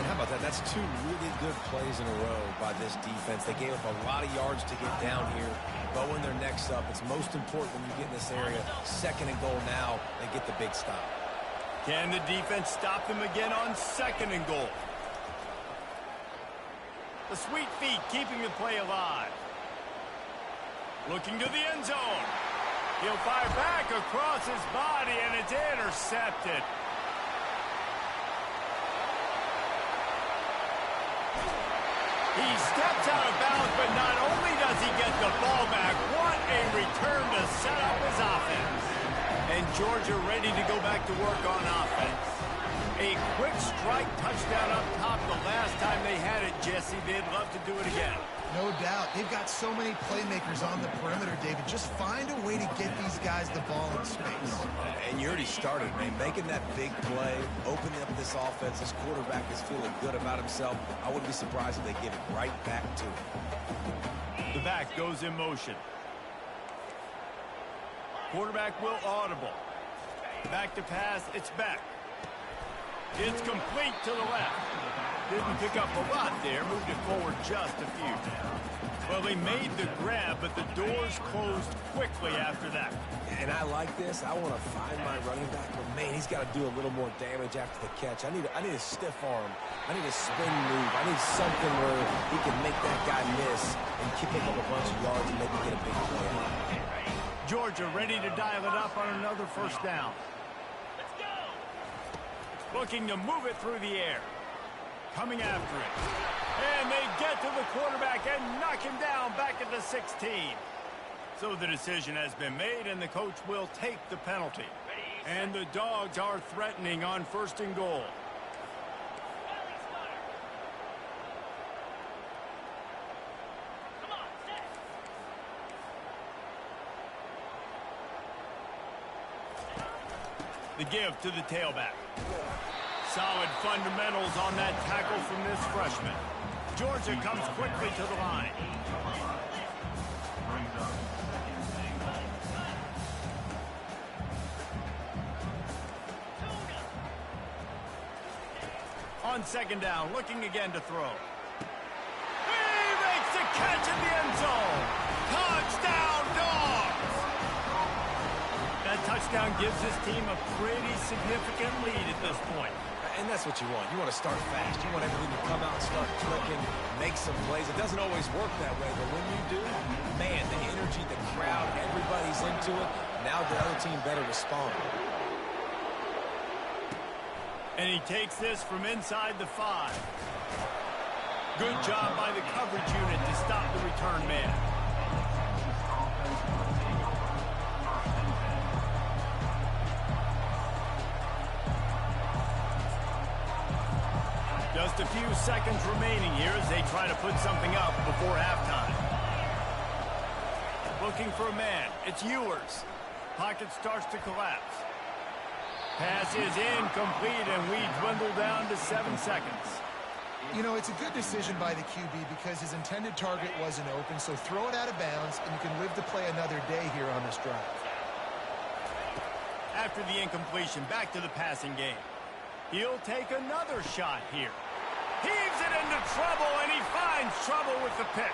And how about that? That's 2 really good plays in a row by this defense. They gave up a lot of yards to get down here. Bowing their necks up. It's most important when you get in this area. Second and goal now. They get the big stop. Can the defense stop them again on second and goal? The sweet feet keeping the play alive. Looking to the end zone. He'll fire back across his body, and it's intercepted. He steps out of bounds, but not only does he get the ball back, what a return to set up his offense. And Georgia ready to go back to work on offense. A quick strike touchdown up top the last time they had it, Jesse. They'd love to do it again. No doubt. They've got so many playmakers on the perimeter, David. Just find a way to get these guys the ball in space. And you already started, man. Making that big play, opening up this offense. This quarterback is feeling good about himself. I wouldn't be surprised if they give it right back to him. The back goes in motion. Quarterback will audible. Back to pass. It's back. It's complete to the left. Didn't pick up a lot there. Moved it forward just a few. Well, they made the grab, but the doors closed quickly after that. And I like this. I want to find my running back, but man, he's got to do a little more damage after the catch. I need a stiff arm. I need a spin move. I need something where he can make that guy miss and pick up a bunch of yards and maybe get a big play. Georgia ready to dial it up on another first down. Let's go. Looking to move it through the air. Coming after it. And they get to the quarterback and knock him down back at the 16. So the decision has been made, and the coach will take the penalty. And the Dogs are threatening on first and goal. The give to the tailback. Solid fundamentals on that tackle from this freshman. Georgia comes quickly to the line. On second down, looking again to throw. He makes the catch in the end zone. Touchdown, Dogs! That touchdown gives his team a pretty significant lead at this point. And that's what you want. You want to start fast. You want everything to come out and start clicking, make some plays. It doesn't always work that way, but when you do, man, the energy, the crowd, everybody's into it. Now the other team better respond. And he takes this from inside the 5. Good job by the coverage unit to stop the return man. Just a few seconds remaining here as they try to put something up before halftime. Looking for a man. It's Ewers. Pocket starts to collapse. Pass is incomplete, and we dwindle down to 7 seconds. You know, it's a good decision by the QB because his intended target wasn't open, so throw it out of bounds, and you can live to play another day here on this drive. After the incompletion, back to the passing game. He'll take another shot here. Heaves it into trouble, and he finds trouble with the pick.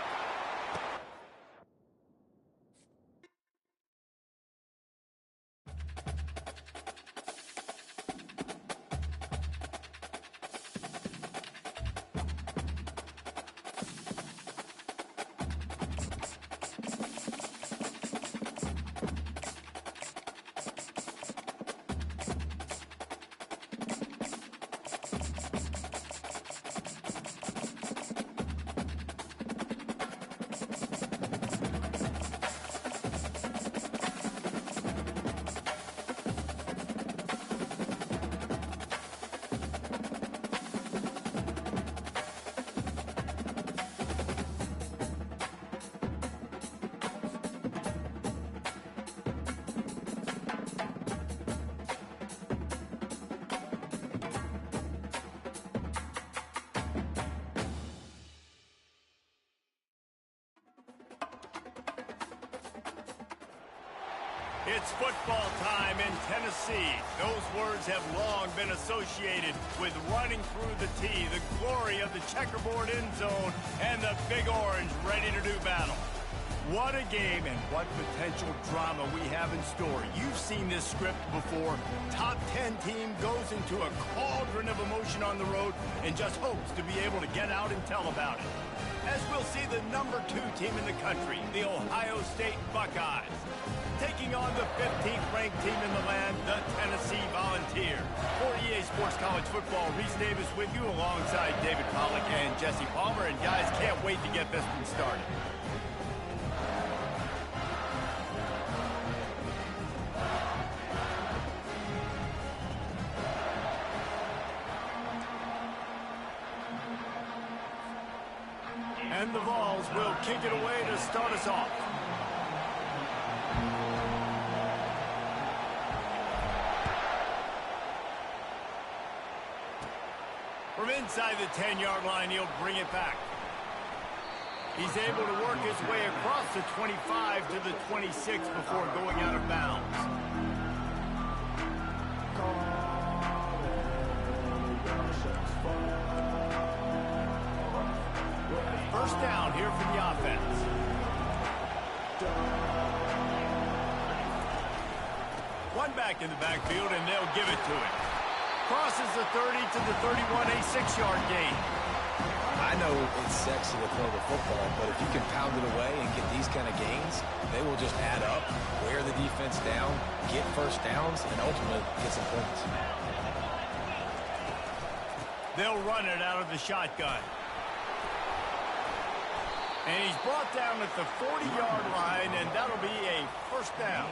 It's football time in Tennessee. Those words have long been associated with running through the tee, the glory of the checkerboard end zone, and the Big Orange ready to do battle. What a game and what potential drama we have in store. You've seen this script before. Top 10 team goes into a cauldron of emotion on the road and just hopes to be able to get out and tell about it. As we'll see the number 2 team in the country, the Ohio State Buckeyes, taking on the 15th ranked team in the land, the Tennessee Volunteers. For EA Sports College Football, Reese Davis with you alongside David Pollack and Jesse Palmer. And guys, can't wait to get this one started. And the Vols will kick it away to start us off. From inside the 10-yard line, he'll bring it back. He's able to work his way across the 25 to the 26 before going out of bounds. First down here for the offense. One back in the backfield, and they'll give it to him. Crosses the 30 to the 31, a 6-yard gain. I know it's sexy to throw the football, but if you can pound it away and get these kind of gains, they will just add up, wear the defense down, get first downs, and ultimately get some points. They'll run it out of the shotgun. And he's brought down at the 40-yard line, and that'll be a first down.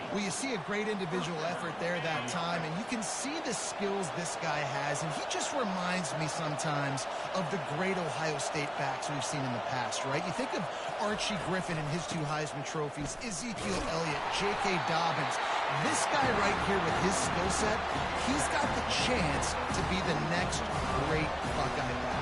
Well, you see a great individual effort there that time, and you can see the skills this guy has, and he just reminds me sometimes of the great Ohio State backs we've seen in the past, right? You think of Archie Griffin and his 2 Heisman trophies, Ezekiel Elliott, J.K. Dobbins. This guy right here with his skill set, he's got the chance to be the next great Buckeye back.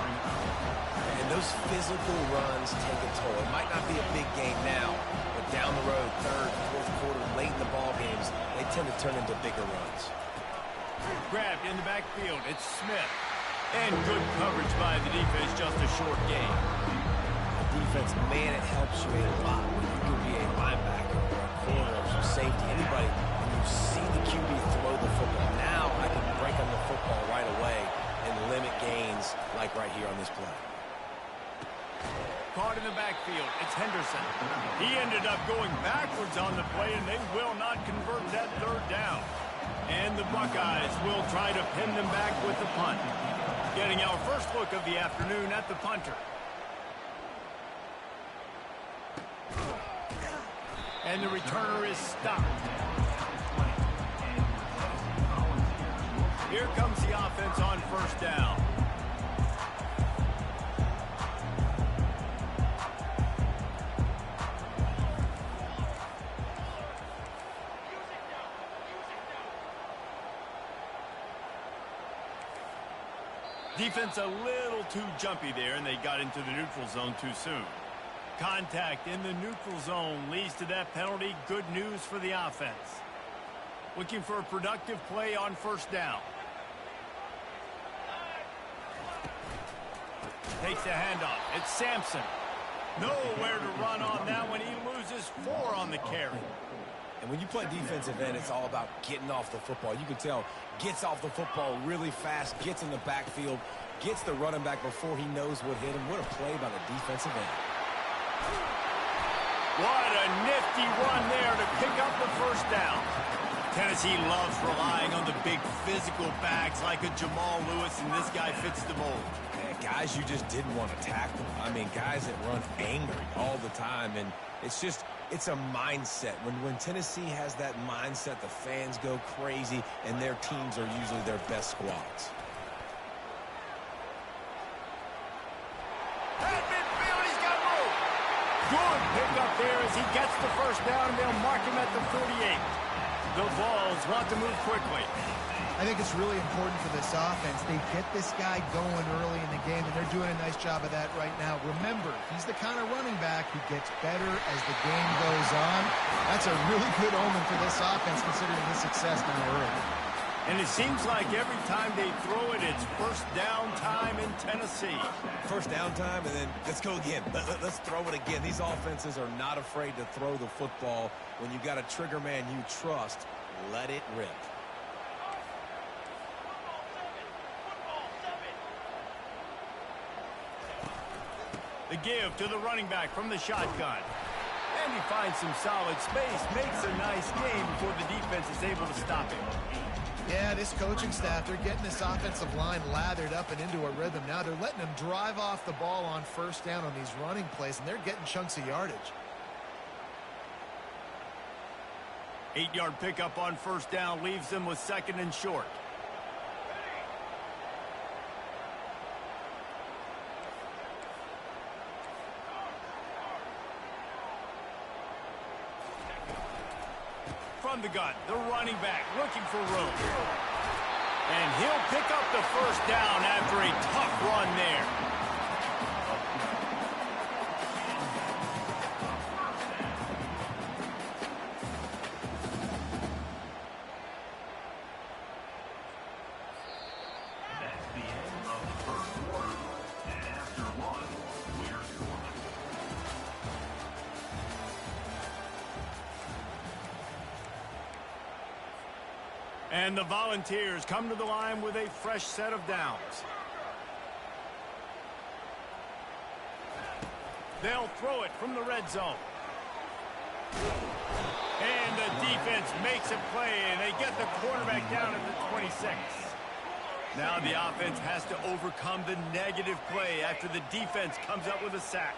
And those physical runs take a toll. It might not be a big game now, but down the road, 3rd, 4th quarter, late in the ball games, they tend to turn into bigger runs. Grabbed in the backfield. It's Smith. And good coverage by the defense, just a short gain. Defense, man, it helps you a lot when you can be a linebacker or a corner or safety, anybody, and you see the QB throw the football. Now I can break on the football right away and limit gains like right here on this play. Caught in the backfield. It's Henderson. He ended up going backwards on the play, and they will not convert that 3rd down. And the Buckeyes will try to pin them back with the punt. Getting our first look of the afternoon at the punter. And the returner is stopped. Here comes the offense on first down. Defense a little too jumpy there, and they got into the neutral zone too soon. Contact in the neutral zone leads to that penalty. Good news for the offense. Looking for a productive play on first down. Takes the handoff. It's Sampson. Nowhere to run on that one. He loses 4 on the carry. And when you play defensive end, it's all about getting off the football. You can tell, gets off the football really fast, gets in the backfield, gets the running back before he knows what hit him. What a play by the defensive end. What a nifty run there to pick up the first down. Tennessee loves relying on the big physical backs like a Jamal Lewis, and this guy fits the mold. Yeah, guys you just didn't want to tackle. I mean, guys that run angry all the time, and it's a mindset. When Tennessee has that mindset, the fans go crazy, and their teams are usually their best squads. At midfield, he's got room. Good pick up there as he gets the first down, and they'll mark him at the 48. The Vols want to move quickly. I think it's really important for this offense. They get this guy going early in the game, and they're doing a nice job of that right now. Remember, he's the kind of running back who gets better as the game goes on. That's a really good omen for this offense, considering his success now early. And it seems like every time they throw it, it's first down time in Tennessee. First down time, and then let's go again. Let's throw it again. These offenses are not afraid to throw the football. When you've got a trigger man you trust, let it rip. The give to the running back from the shotgun. And he finds some solid space, makes a nice game before the defense is able to stop him. Yeah, this coaching staff, they're getting this offensive line lathered up and into a rhythm. Now they're letting them drive off the ball on first down on these running plays, and they're getting chunks of yardage. 8-yard pickup on first down leaves them with second and short. From the gun, the running back looking for room. And he'll pick up the first down after a tough run there. That's the end of the first quarter. And after one, we're scoring. And the Volunteers come to the line with a fresh set of downs. They'll throw it from the red zone. And the defense makes a play, and they get the quarterback down at the 26. Now the offense has to overcome the negative play after the defense comes up with a sack.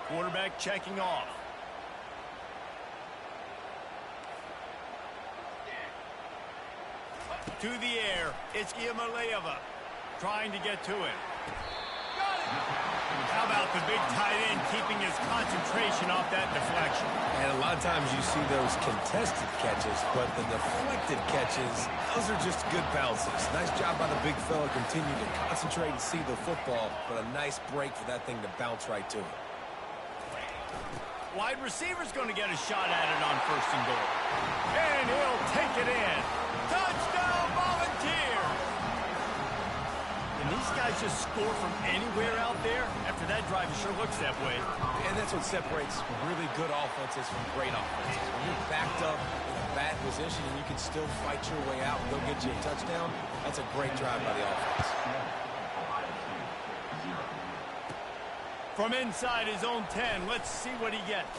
Quarterback checking off. To the air, it's Iamaleava trying to get to him. How about the big tight end keeping his concentration off that deflection? And a lot of times you see those contested catches, but the deflected catches, those are just good bounces. Nice job by the big fella. Continue to concentrate and see the football, but a nice break for that thing to bounce right to him. Wide receiver's going to get a shot at it on first and goal. And he'll take it in. Touchdown, Volunteers! And these guys just score from anywhere out there? After that drive, it sure looks that way. And that's what separates really good offenses from great offenses. When you're backed up in a bad position and you can still fight your way out and go get you a touchdown, that's a great drive by the offense. From inside his own 10, let's see what he gets.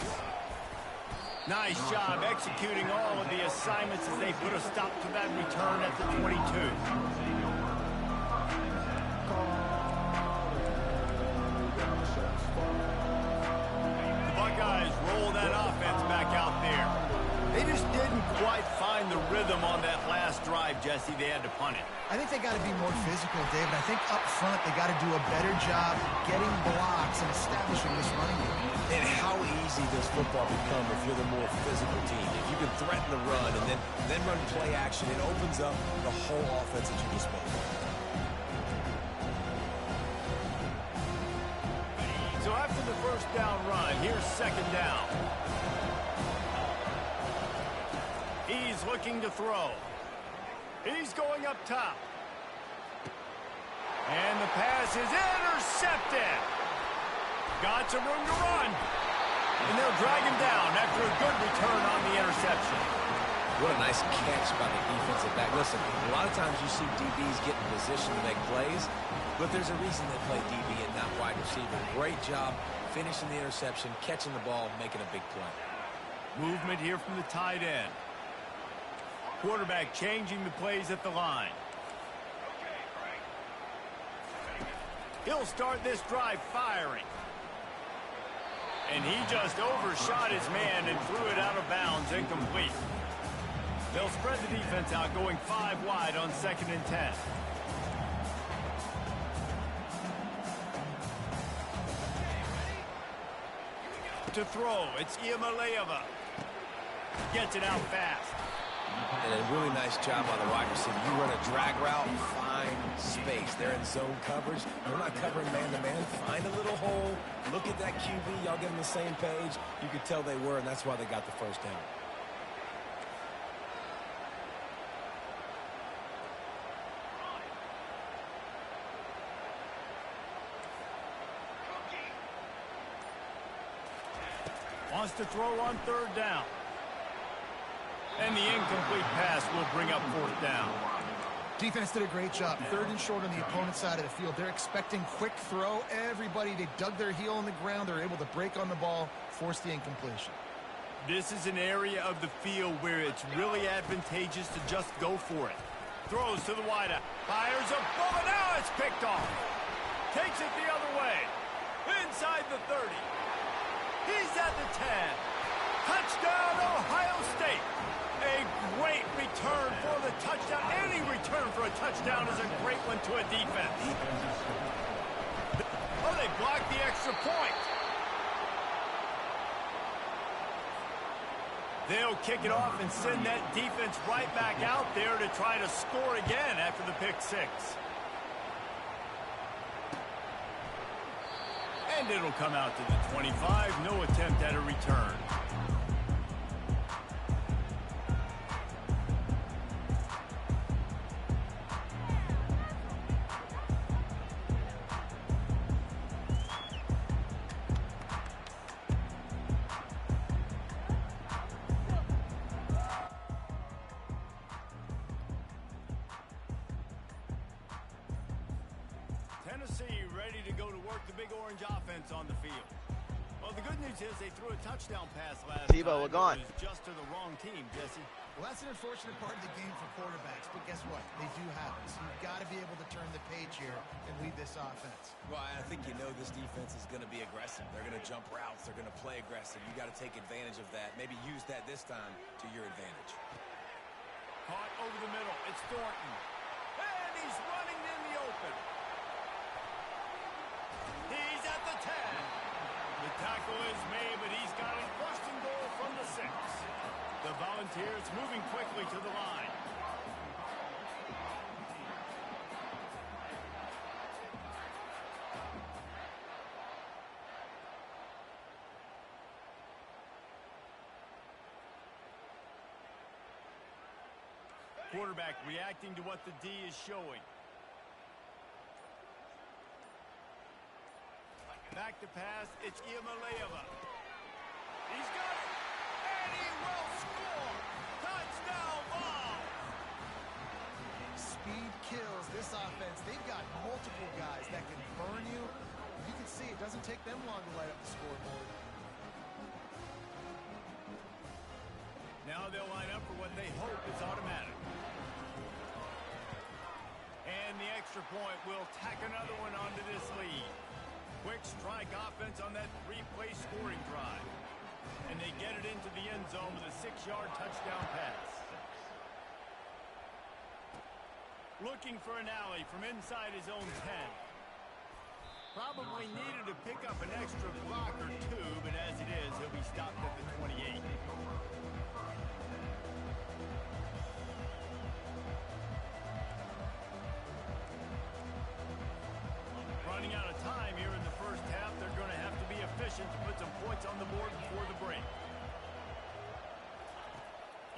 Nice job executing all of the assignments as they put a stop to that return at the 22. The Buckeyes roll that offense back out there. They just didn't quite find the rhythm on that last drive, Jesse. They had to punt it. I think they got to be more physical, David. I think up front they got to do a better job getting blocks and establishing this running game. And how easy does football become if you're the more physical team? If you can threaten the run and then run play action, it opens up the whole offense at your disposal. So after the first down run, here's second down. He's looking to throw. He's going up top. And the pass is intercepted. Got some room to run. And they'll drag him down after a good return on the interception. What a nice catch by the defensive back. Listen, a lot of times you see DBs get in position to make plays, but there's a reason they play DB and not wide receiver. Great job finishing the interception, catching the ball, making a big play. Movement here from the tight end. Quarterback changing the plays at the line. He'll start this drive firing. And he just overshot his man and threw it out of bounds, incomplete. They'll spread the defense out, going 5 wide on 2nd and 10. To throw, it's Ncaa. Gets it out fast. And a really nice job by the wide receiver. You run a drag route, find space. They're in zone coverage. They're not covering man-to-man. Find a little hole. Look at that QB. Y'all get on the same page. You could tell they were, and that's why they got the first down. Wants to throw on 3rd down. And the incomplete pass will bring up 4th down. Defense did a great job. 3rd and short on the opponent's side of the field. They're expecting quick throw. Everybody, they dug their heel in the ground. They're able to break on the ball, force the incompletion. This is an area of the field where it's really advantageous to just go for it. Throws to the wideout. Fires a bullet. Now it's picked off. Takes it the other way. Inside the 30. He's at the 10. Touchdown, Ohio State. A great return for the touchdown. Any return for a touchdown is a great one to a defense. Oh, they blocked the extra point. They'll kick it off and send that defense right back out there to try to score again after the pick 6. And it'll come out to the 25. No attempt at a return. Tennessee ready to go to work the Big Orange offense on the field. Well, the good news is they threw a touchdown pass last Tebow, we're gone. It was just to the wrong team, Jesse. Well, that's an unfortunate part of the game for quarterbacks, but guess what? They do have it. So you've got to be able to turn the page here and lead this offense. Well, I think you know this defense is going to be aggressive. They're going to jump routes. They're going to play aggressive. You got to take advantage of that. Maybe use that this time to your advantage. Caught over the middle. It's Thornton. And he's running in the open. He's at the 10. The tackle is made, but he's got it 1st and goal from the 6. The Volunteers moving quickly to the line. Quarterback reacting to what the D is showing. Back to pass, it's Ncaa. He's got it, and he will score. Touchdown ball. Speed kills this offense. They've got multiple guys that can burn you. You can see it doesn't take them long to light up the scoreboard. Now they'll line up for what they hope is automatic. And the extra point will tack another one onto this lead. Quick strike offense on that three-play scoring drive. And they get it into the end zone with a 6-yard touchdown pass. Looking for an alley from inside his own 10. Probably needed to pick up an extra block or two, but as it is, he'll be stopped at the 28. Running out of time here in the first half, they're going to have to be efficient to put some points on the board before the break.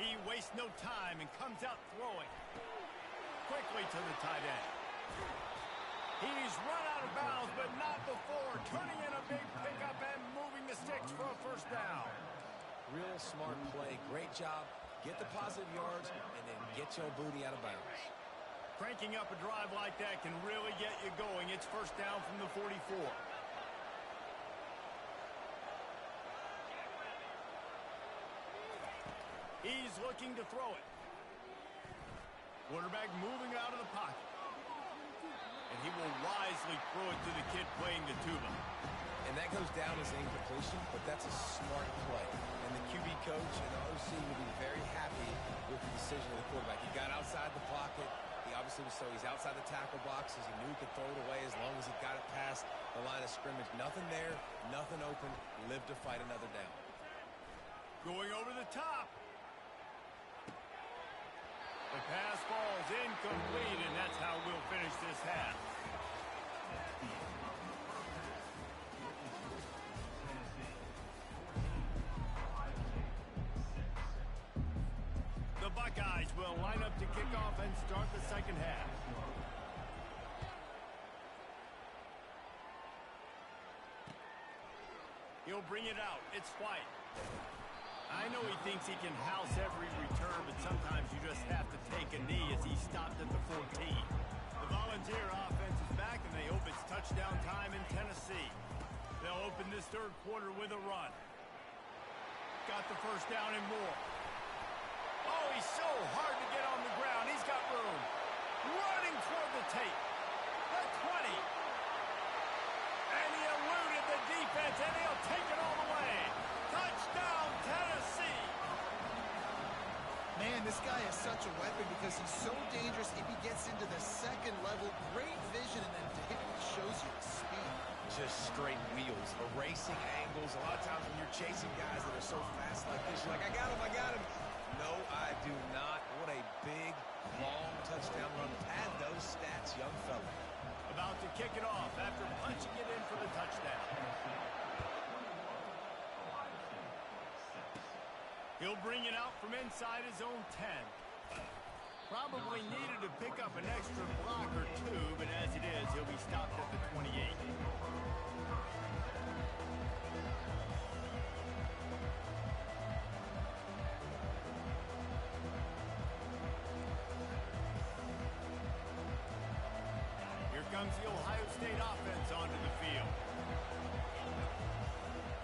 He wastes no time and comes out throwing. Quickly to the tight end. He's run out of bounds, but not before. Turning in a big pickup and moving the sticks for a first down. Real smart play. Great job. Get the positive yards and then get your booty out of bounds. Cranking up a drive like that can really get you going. It's first down from the 44. He's looking to throw it. Quarterback moving out of the pocket. And he will wisely throw it to the kid playing the tuba. And that goes down as an incompletion, but that's a smart play. And the QB coach and the OC will be very happy with the decision of the quarterback. He got outside the pocket. He obviously was he's outside the tackle boxes. He knew he could throw it away as long as he got it past the line of scrimmage. Nothing there, nothing open. Live to fight another down. Going over the top. The pass falls incomplete, and that's how we'll finish this half. The Buckeyes will line up to kick off and start the second half. He'll bring it out. It's White. I know he thinks he can house every return, but sometimes you just have to take a knee as he stopped at the 14. The Volunteer offense is back, and they hope it's touchdown time in Tennessee. They'll open this third quarter with a run. Got the first down and more. Oh, he's so hard to get on the ground. He's got room. Running toward the tape. The 20. And he eluded the defense, and he'll take it all the way. Touchdown, Tennessee! Man, this guy is such a weapon because he's so dangerous if he gets into the second level. Great vision, and then it shows you the speed. Just straight wheels, erasing angles. A lot of times when you're chasing guys that are so fast like this, you're like, I got him, I got him. No, I do not. What a big, long touchdown run. Pad those stats, young fella. About to kick it off after punching it in for the touchdown. He'll bring it out from inside his own 10. Probably needed to pick up an extra block or two, but as it is, he'll be stopped at the 28. Here comes the Ohio State offense onto the field.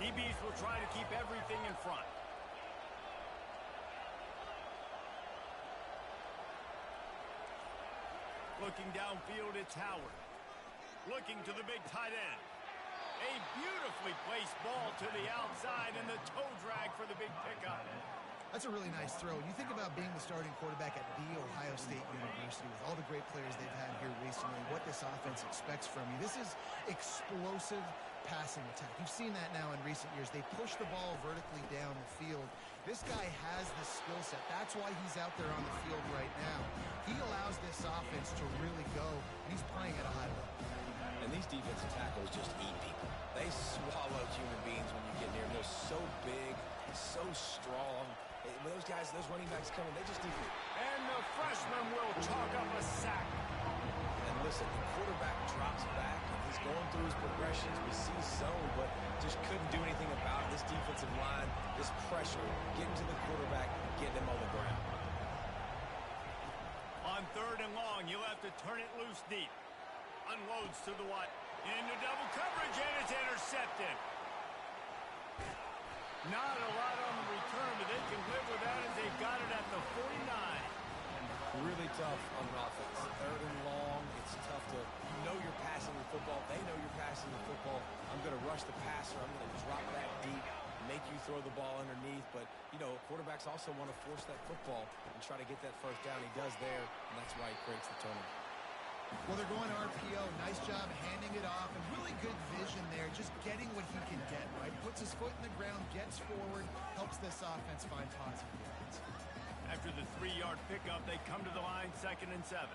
DBs will try to keep everything in front. Looking downfield, it's Howard. Looking to the big tight end. A beautifully placed ball to the outside, and the toe drag for the big pickup. That's a really nice throw. You think about being the starting quarterback at The Ohio State University with all the great players they've had here recently, what this offense expects from you. This is explosive passing attack. You've seen that now in recent years. They push the ball vertically down the field. This guy has the skill set. That's why he's out there on the field right now. He allows this offense to really go, and he's playing at a high level. And these defensive tackles just eat people. They swallow human beings when you get near them. They're so big, so strong. When those guys, those running backs come in, they just eat you. And the freshman will chalk up a sack. And listen, the quarterback drops back, and he's going through his progressions. We see zone, but just couldn't do anything about it. This defensive line, this pressure, getting to the quarterback, getting him on the ground. On third and long, you'll have to turn it loose deep. Unloads to the what? Into double coverage, and it's intercepted. Not a lot on the return, but they can live with that as they got it at the 49. Really tough on an offense. Third and long, it's tough to, you know you're passing the football. They know you're passing the football. I'm going to rush the passer. I'm going to drop that deep, make you throw the ball underneath. But, you know, quarterbacks also want to force that football and try to get that first down. He does there, and that's why he creates the turnover. Well, they're going RPO. Nice job handing it off, and really good vision there, just getting what he can get, right? Puts his foot in the ground, gets forward, helps this offense find positive yards. After the 3-yard pickup, they come to the line, 2nd and 7.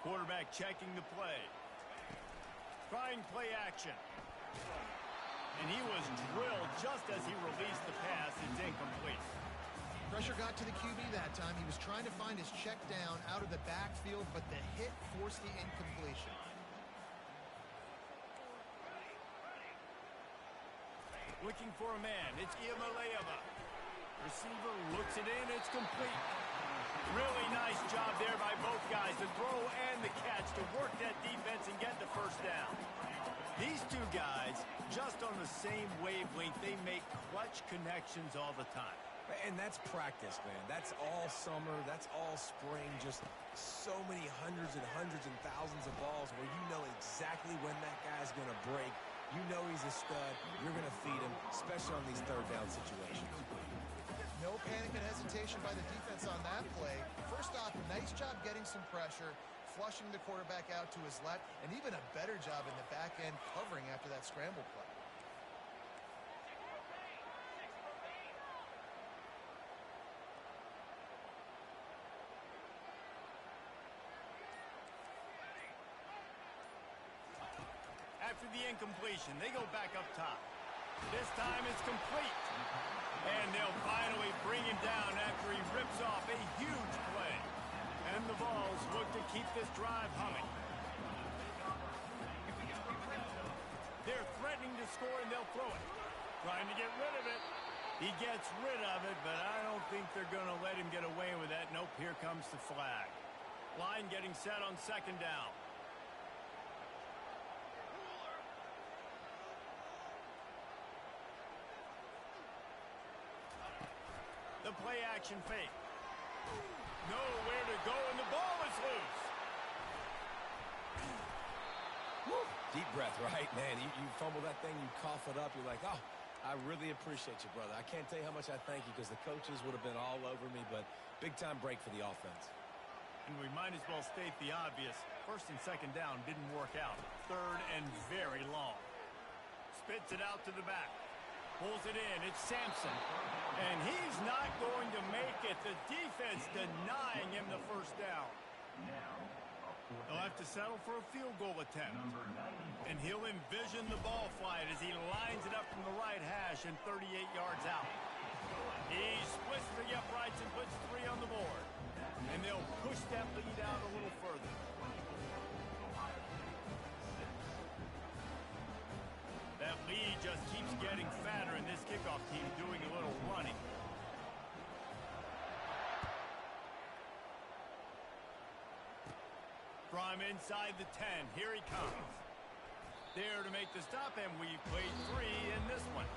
Quarterback checking the play. Trying play action. And he was drilled just as he released the pass. It's incomplete. Pressure got to the QB that time. He was trying to find his check down out of the backfield, but the hit forced the incompletion. Looking for a man. It's Ncaa. Receiver looks it in. It's complete. Really nice job there by both guys, the throw and the catch, to work that defense and get the first down. These two guys, just on the same wavelength, they make clutch connections all the time. And that's practice, man. That's all summer. That's all spring. Just so many hundreds and thousands of balls where you know exactly when that guy's going to break. You know he's a stud. You're going to feed him, especially on these third down situations. No panic and hesitation by the defense on that play. First off, nice job getting some pressure, flushing the quarterback out to his left, and even a better job in the back end covering after that scramble play. After the incompletion, they go back up top. This time it's complete. And they'll finally bring him down after he rips off a huge play. And the Vols look to keep this drive humming. They're threatening to score, and they'll throw it. Trying to get rid of it. He gets rid of it, but I don't think they're going to let him get away with that. Nope, here comes the flag. Line getting set on 2nd down. The play action fake. Nowhere to go, and the ball is loose. Woo. Deep breath, right? Man, you fumble that thing, you cough it up, you're like, oh, I really appreciate you, brother. I can't tell you how much I thank you, because the coaches would have been all over me, but big-time break for the offense. And we might as well state the obvious. 1st and 2nd down didn't work out. 3rd and very long. Spits it out to the back. Pulls it in. It's Sampson. And he's not going to make it. The defense denying him the first down. They'll have to settle for a field goal attempt. And he'll envision the ball flight as he lines it up from the right hash and 38 yards out. He splits the uprights and puts 3 on the board. And they'll push that lead out a little further. That lead just keeps getting fatter, and this kickoff team doing a little running. From inside the 10, here he comes. There to make the stop, and we've played 3 in this one.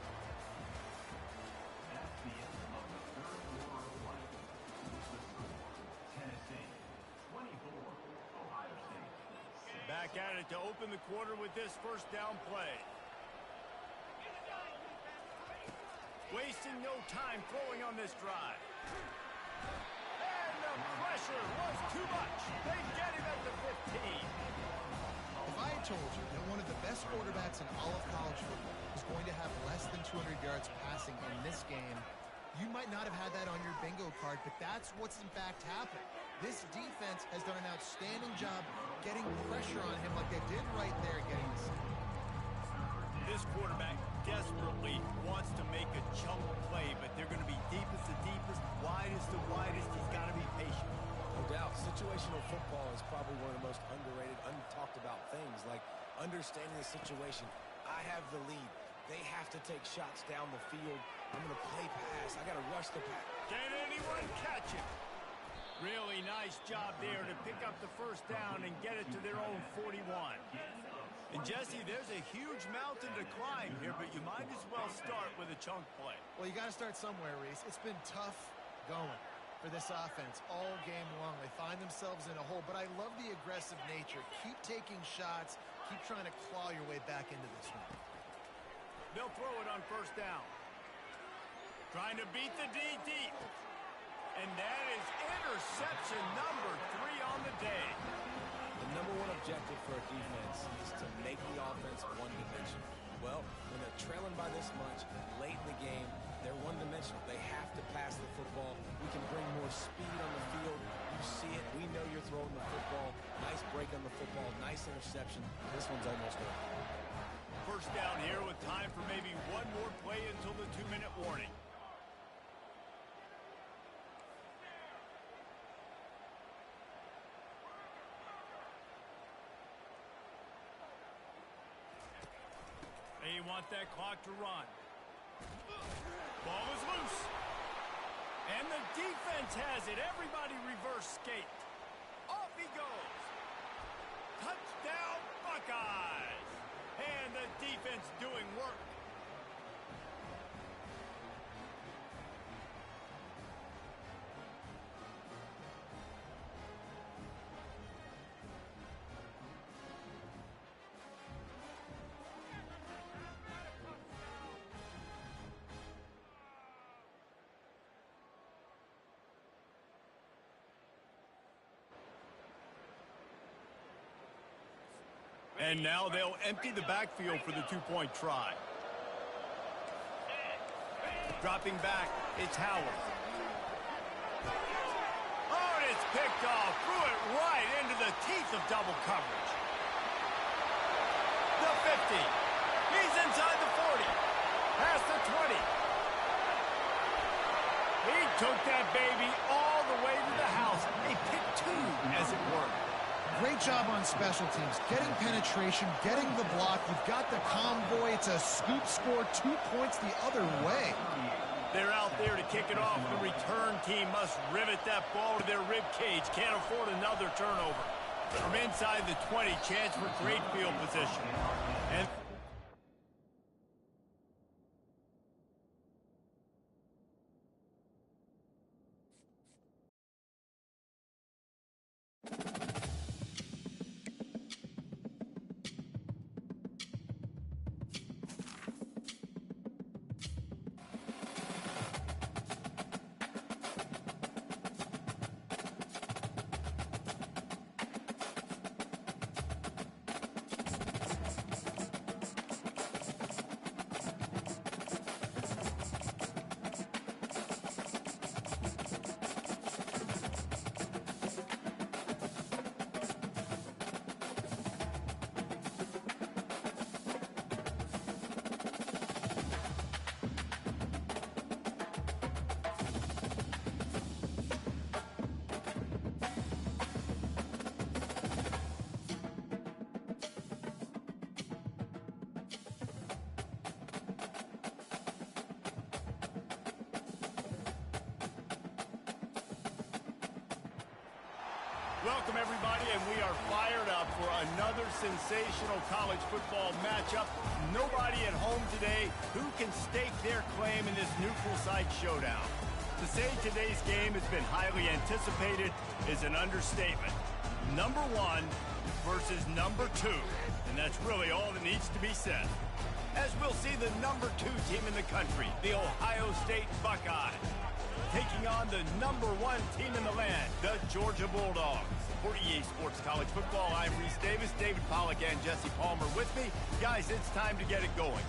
That's the end of the third quarter of play. The score, Tennessee 24, Ohio State. Back at it to open the quarter with this first down play. Wasting no time throwing on this drive. And the pressure was too much. They get him at the 15. If I had told you that one of the best quarterbacks in all of college football was going to have less than 200 yards passing in this game, you might not have had that on your bingo card, but that's what's in fact happened. This defense has done an outstanding job getting pressure on him like they did right there getting the sack. This quarterback desperately wants to make a chunk play, but they're going to be deepest to deepest, widest to widest. He's got to be patient. No doubt. Situational football is probably one of the most underrated, untalked about things, like understanding the situation. I have the lead. They have to take shots down the field. I'm going to play pass. I got to rush the pass. Can anyone catch him? Really nice job there to pick up the first down and get it to their own 41. And Jesse, there's a huge mountain to climb here, but you might as well start with a chunk play. Well, you got to start somewhere, Reese. It's been tough going for this offense all game long. They find themselves in a hole, but I love the aggressive nature. Keep taking shots. Keep trying to claw your way back into this one. They'll throw it on first down. Trying to beat the D deep. And that is interception number 3 on the day. The number one objective for a defense is to make the offense one-dimensional. Well, when they're trailing by this much, late in the game, they're one-dimensional. They have to pass the football. We can bring more speed on the field. You see it. We know you're throwing the football. Nice break on the football. Nice interception. This one's almost over. First down here with time for maybe one more play until the 2-minute warning. They want that clock to run. Ball is loose. And the defense has it. Everybody reverse skate. Off he goes. Touchdown, Buckeyes. And the defense doing work. And now they'll empty the backfield for the 2-point try. Dropping back, it's Howard. Oh, and it's picked off. Threw it right into the teeth of double coverage. The 50. He's inside the 40. Past the 20. He took that baby all the way to the house. A pick 2, as it were. Great job on special teams, getting penetration, getting the block. You've got the convoy. It's a scoop score, 2 points the other way. They're out there to kick it off. The return team must rivet that ball to their rib cage. Can't afford another turnover. From inside the 20, chance for great field position. And welcome, everybody, and we are fired up for another sensational college football matchup. Nobody at home today who can stake their claim in this neutral site showdown. To say today's game has been highly anticipated is an understatement. Number 1 versus number 2, and that's really all that needs to be said. As we'll see the number 2 team in the country, the Ohio State Buckeyes, taking on the number 1 team in the land, the Georgia Bulldogs. For EA Sports College Football, I'm Reese Davis, David Pollack, and Jesse Palmer with me. Guys, it's time to get it going.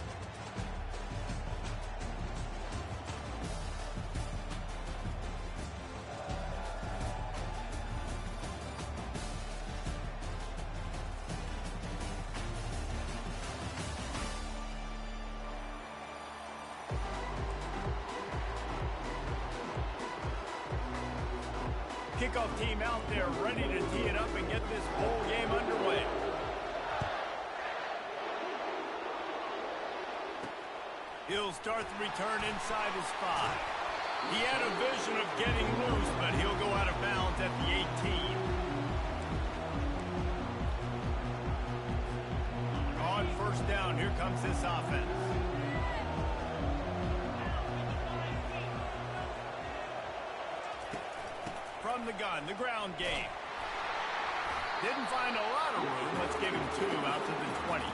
Kickoff team out there ready to tee it up and get this bowl game underway. He'll start the return inside his 5. He had a vision of getting loose, but he'll go out of bounds at the 18. On first down, here comes this offense. From the gun, the ground game. Didn't find a lot of room. Let's give him 2 out to the 20.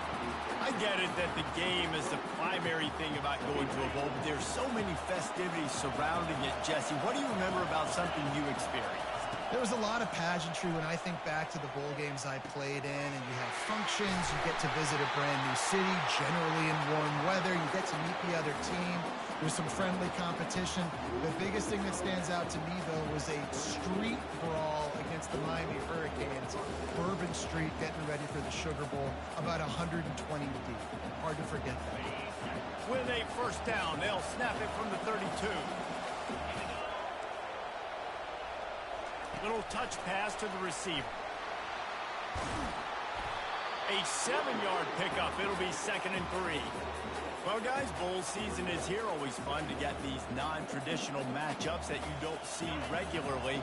I get it that the game is the primary thing about going to a bowl, but there's so many festivities surrounding it. Jesse, what do you remember about something you experienced? There was a lot of pageantry when I think back to the bowl games I played in, and you have functions, you get to visit a brand new city, generally in warm weather, you get to meet the other team, there's some friendly competition. The biggest thing that stands out to me, though, was a street brawl against the Miami Hurricanes. Bourbon Street getting ready for the Sugar Bowl, about 120 deep. Hard to forget that. With a first down, they'll snap it from the 32. Little touch pass to the receiver. A 7-yard pickup. It'll be 2nd and 3. Well, guys, bowl season is here. Always fun to get these non-traditional matchups that you don't see regularly.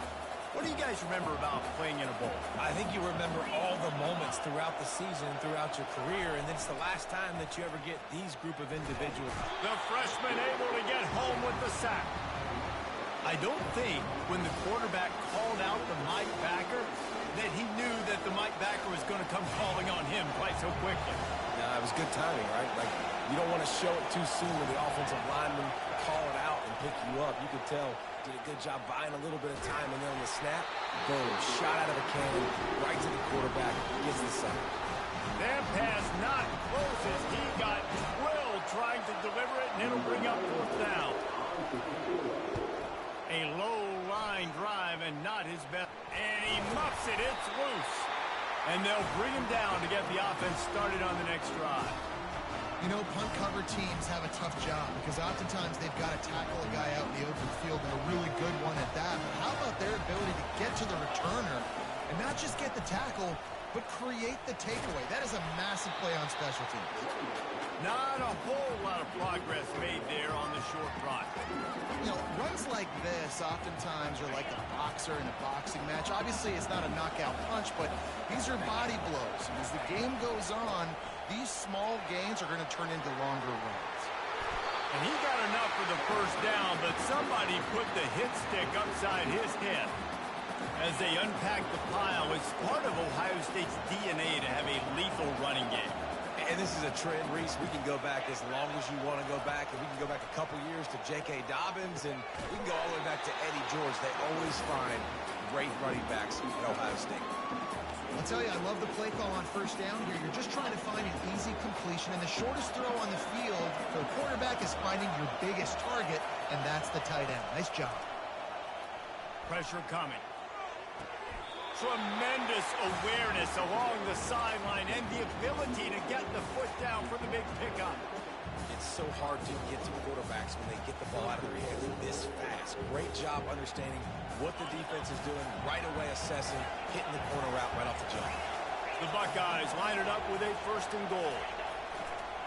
What do you guys remember about playing in a bowl? I think you remember all the moments throughout the season, throughout your career, and it's the last time that you ever get these group of individuals. The freshman able to get home with the sack. I don't think when the quarterback called out the Mike backer that he knew that the Mike backer was going to come calling on him quite so quickly. Nah, it was good timing, right? Like, you don't want to show it too soon when the offensive lineman call it out and pick you up. You could tell did a good job buying a little bit of time, and then on the snap, boom, shot out of a cannon, right to the quarterback, gets the sack. That pass not closes. He got drilled trying to deliver it, and it'll bring up 4th down. A low line drive and not his best. And he muffs it. It's loose. And they'll bring him down to get the offense started on the next drive. You know, punt cover teams have a tough job because oftentimes they've got to tackle a guy out in the open field and a really good one at that. But how about their ability to get to the returner and not just get the tackle, but create the takeaway? That is a massive play on special teams. Not a whole lot of progress made there on the short run. You know, runs like this oftentimes are like a boxer in a boxing match. Obviously, it's not a knockout punch, but these are body blows. And as the game goes on, these small gains are going to turn into longer runs. And he got enough for the first down, but somebody put the hit stick upside his head. As they unpack the pile, it's part of Ohio State's DNA to have a lethal running game. And this is a trend, Reese. We can go back as long as you want to go back, and we can go back a couple years to J.K. Dobbins, and we can go all the way back to Eddie George. They always find great running backs at Ohio State. I'll tell you, I love the play call on first down here. You're just trying to find an easy completion, and the shortest throw on the field for a quarterback is finding your biggest target, and that's the tight end. Nice job. Pressure coming. Tremendous awareness along the sideline and the ability to get the foot down for the big pickup. It's so hard to get to quarterbacks when they get the ball out of their hands this fast. Great job understanding what the defense is doing, right away assessing, hitting the corner route right off the jump. The Buckeyes line it up with a 1st and goal.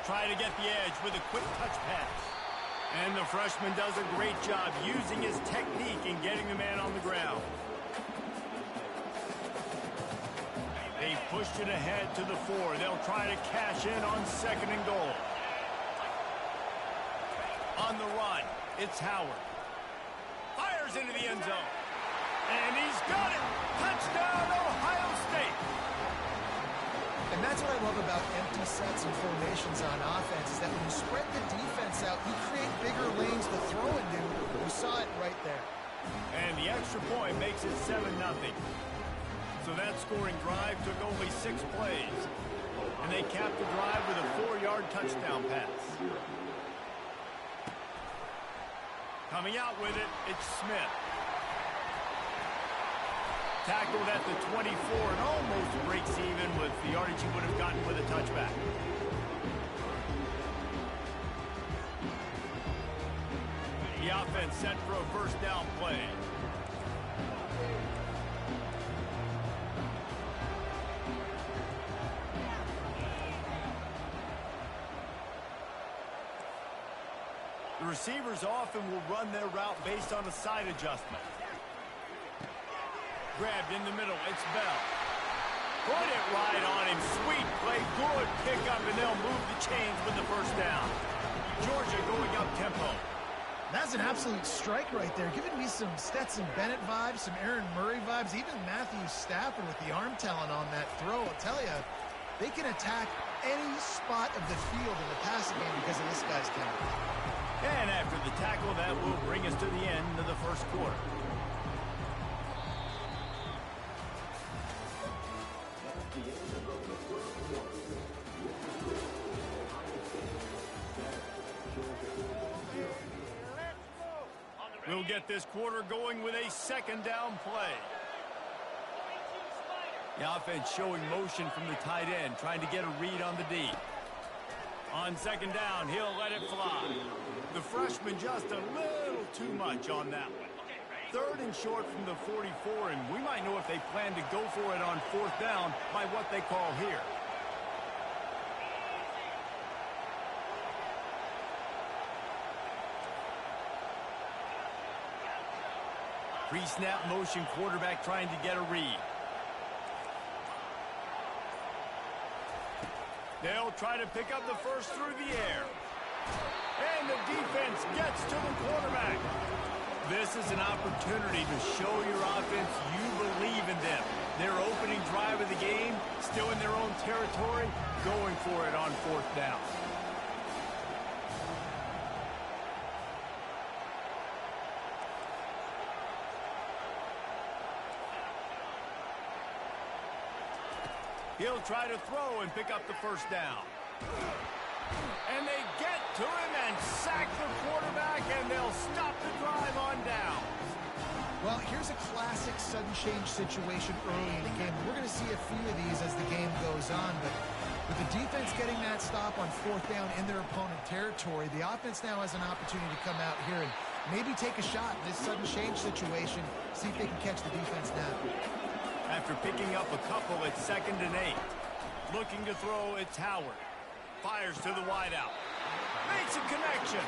Try to get the edge with a quick touch pass. And the freshman does a great job using his technique and getting the man on the ground. They pushed it ahead to the 4. They'll try to cash in on 2nd and goal. On the run, it's Howard. Fires into the end zone. And he's got it. Touchdown, Ohio State. And that's what I love about empty sets and formations on offense, is that when you spread the defense out, you create bigger lanes to throw into. We saw it right there. And the extra point makes it 7-0. So that scoring drive took only 6 plays. And they capped the drive with a 4-yard touchdown pass. Coming out with it, it's Smith. Tackled at the 24 and almost breaks even with the yardage he would have gotten with a touchback. The offense set for a first down play. The receivers often will run their route based on a side adjustment. Grabbed in the middle. It's Bell. Put it right on him. Sweet play. Good pickup, and they'll move the chains with the first down. Georgia going up tempo. That's an absolute strike right there, giving me some Stetson Bennett vibes, some Aaron Murray vibes, even Matthew Stafford with the arm talent on that throw. I'll tell you, they can attack any spot of the field in the passing game because of this guy's chemistry. And after the tackle, that will bring us to the end of the first quarter. We'll get this quarter going with a second down play. The offense showing motion from the tight end, trying to get a read on the D. On second down, he'll let it fly. The freshman just a little too much on that one. Third and short from the 44, and we might know if they plan to go for it on fourth down by what they call here. Pre-snap motion, quarterback trying to get a read. They'll try to pick up the first through the air. And the defense gets to the quarterback. This is an opportunity to show your offense you believe in them. Their opening drive of the game, still in their own territory, going for it on fourth down. He'll try to throw and pick up the first down. And they get to him and sack the quarterback, and they'll stop the drive on down. Well, here's a classic sudden change situation early in the game. We're going to see a few of these as the game goes on, but with the defense getting that stop on fourth down in their opponent territory, the offense now has an opportunity to come out here and maybe take a shot in this sudden change situation, see if they can catch the defense now. After picking up a couple, it's 2nd and 8. Looking to throw, it's Howard. Fires to the wideout. Makes a connection.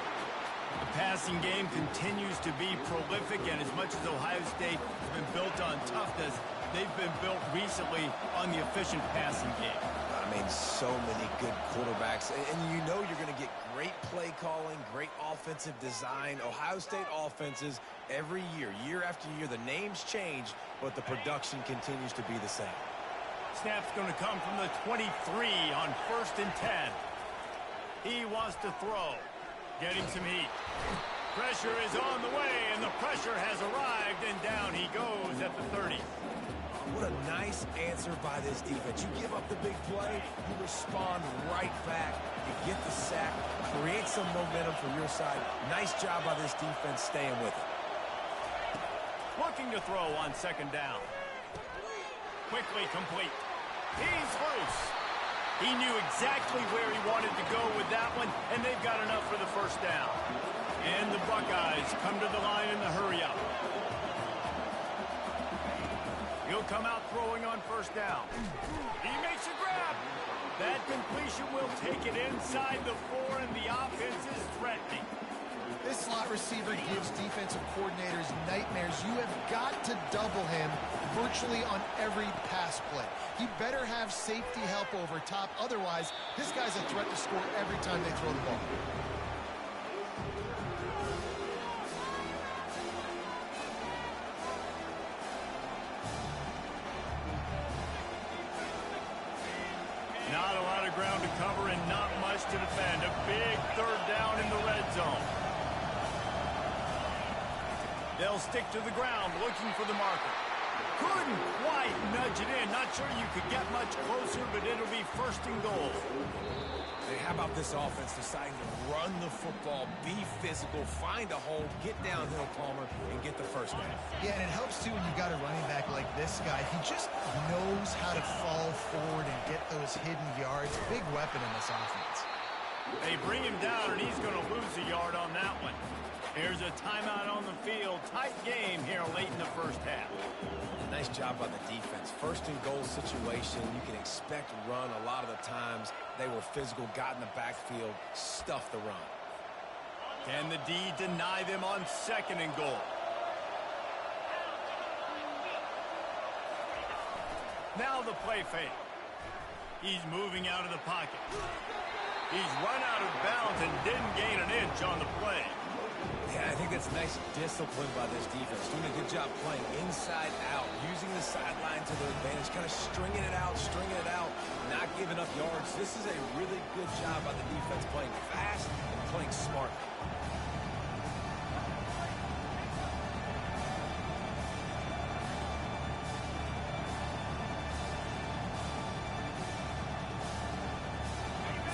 The passing game continues to be prolific, and as much as Ohio State has been built on toughness, they've been built recently on the efficient passing game. I mean, so many good quarterbacks, and you know you're going to get great play calling, great offensive design. Ohio State offenses every year, year after year, the names change, but the production continues to be the same. Snap's going to come from the 23 on 1st and 10. He wants to throw, getting some heat. Pressure is on the way, and the pressure has arrived, and down he goes at the 30. What a nice answer by this defense. You give up the big play, you respond right back, you get the sack, create some momentum for your side. Nice job by this defense staying with it. Looking to throw on 2nd down. Quickly complete. He's loose. He knew exactly where he wanted to go with that one, and they've got enough for the first down. And the Buckeyes come to the line in the hurry-up. He'll come out throwing on 1st down. He makes a grab. That completion will take it inside the 4, and the offense is threatening. This slot receiver gives defensive coordinators nightmares. You have got to double him virtually on every pass play. He better have safety help over top. Otherwise, this guy's a threat to score every time they throw the ball. Not a lot of ground to cover and not much to defend. A big 3rd down in the red zone. They'll stick to the ground looking for the marker. Couldn't quite nudge it in. Not sure you could get much closer, but it'll be 1st and goal. Hey, how about this offense deciding to run the football, be physical, find a hole, get downhill, Palmer, and get the first down? Yeah, and it helps, too, when you've got a running back like this guy. He just knows how to fall forward and get those hidden yards. Big weapon in this offense. They bring him down, and he's going to lose a yard on that one. Here's a timeout on the field. Tight game here late in the first half. Nice job by the defense. 1st and goal situation. You can expect run a lot of the times. They were physical, got in the backfield, stuffed the run. Can the D deny them on 2nd and goal? Now the play fake. He's moving out of the pocket. He's run out of bounds and didn't gain an inch on the play. Yeah, I think that's nice discipline by this defense. Doing a good job playing inside out, using the sideline to their advantage, kind of stringing it out, not giving up yards. This is a really good job by the defense, playing fast and playing smart.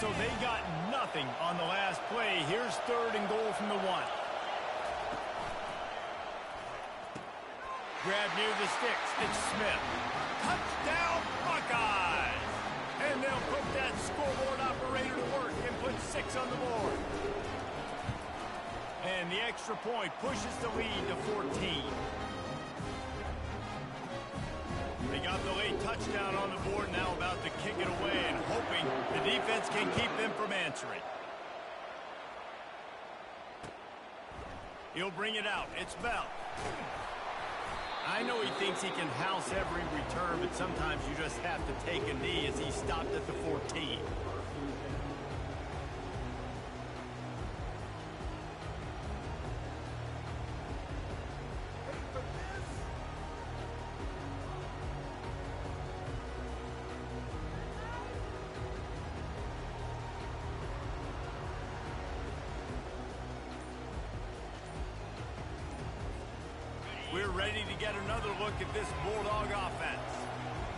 So they got nothing on the last play. Here's 3rd and goal from the 1. Grab near the sticks. It's Smith. Touchdown, Buckeyes! And they'll put that scoreboard operator to work and put 6 on the board. And the extra point pushes the lead to 14. They got the late touchdown on the board, now about to kick it away and hoping the defense can keep them from answering. He'll bring it out. It's Bell. I know he thinks he can house every return, but sometimes you just have to take a knee as he stopped at the 14. We're ready to get another look at this Bulldog offense.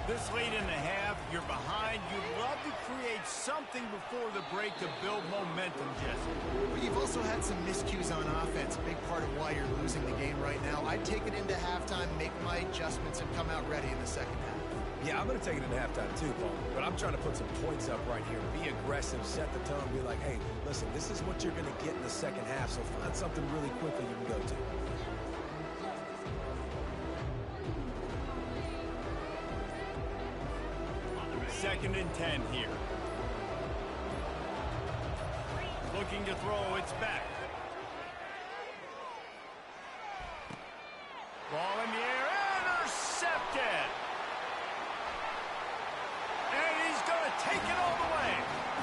This late in the half, you're behind. You'd love to create something before the break to build momentum, Jesse. But you've also had some miscues on offense, a big part of why you're losing the game right now. I'd take it into halftime, make my adjustments, and come out ready in the second half. Yeah, I'm going to take it into halftime too, Paul. But I'm trying to put some points up right here. Be aggressive, set the tone, be like, hey, listen, this is what you're going to get in the second half, so find something really quickly you can go to. 2nd and 10 here. Looking to throw, it's back. Ball in the air, intercepted! And he's going to take it all the way.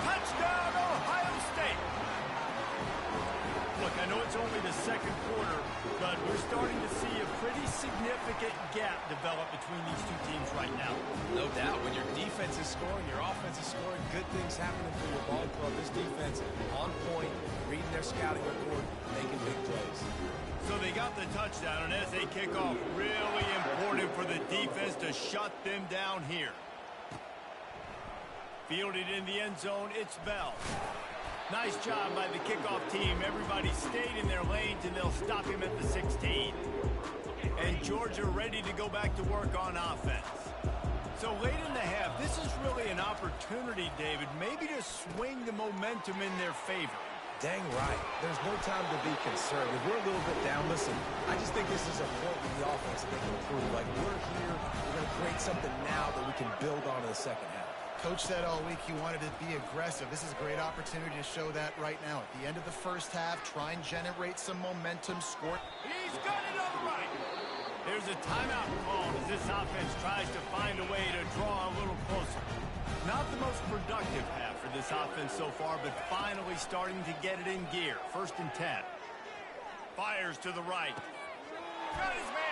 Touchdown, Ohio State! Look, I know it's only the 2nd quarter, but we're starting to see a pretty significant gap develop between these two teams right now. No doubt. When your defense is scoring, your offense is scoring, good things happening for your ball club. This defense on point, reading their scouting report, making big plays. So they got the touchdown, and as they kick off, really important for the defense to shut them down here. Fielded in the end zone, it's Bell. Nice job by the kickoff team. Everybody stayed in their lanes, and they'll stop him at the 16. And Georgia ready to go back to work on offense. So late in the half, this is really an opportunity, David, maybe to swing the momentum in their favor. Dang right. There's no time to be concerned. If we're a little bit down, listen, I just think this is a point with the offense that they can improve. Like, we're here, we're going to create something now that we can build on in the second half. Coach said all week he wanted to be aggressive. This is a great opportunity to show that right now. At the end of the first half, try and generate some momentum, score. He's got it on the right. There's a timeout called as this offense tries to find a way to draw a little closer. Not the most productive half for this offense so far, but finally starting to get it in gear. 1st and 10. Fires to the right. Got his man.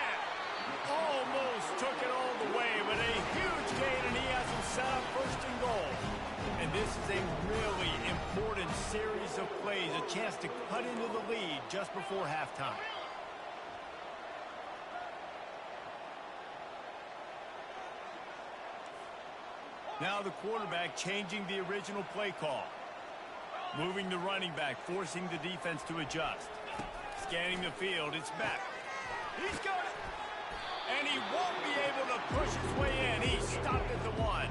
Almost took it all the way, but a huge gain, and he has him set up 1st and goal. And this is a really important series of plays, a chance to cut into the lead just before halftime. Now the quarterback changing the original play call. Moving the running back, forcing the defense to adjust. Scanning the field, it's back. He's got it! And he won't be able to push his way in. He stopped at the 1.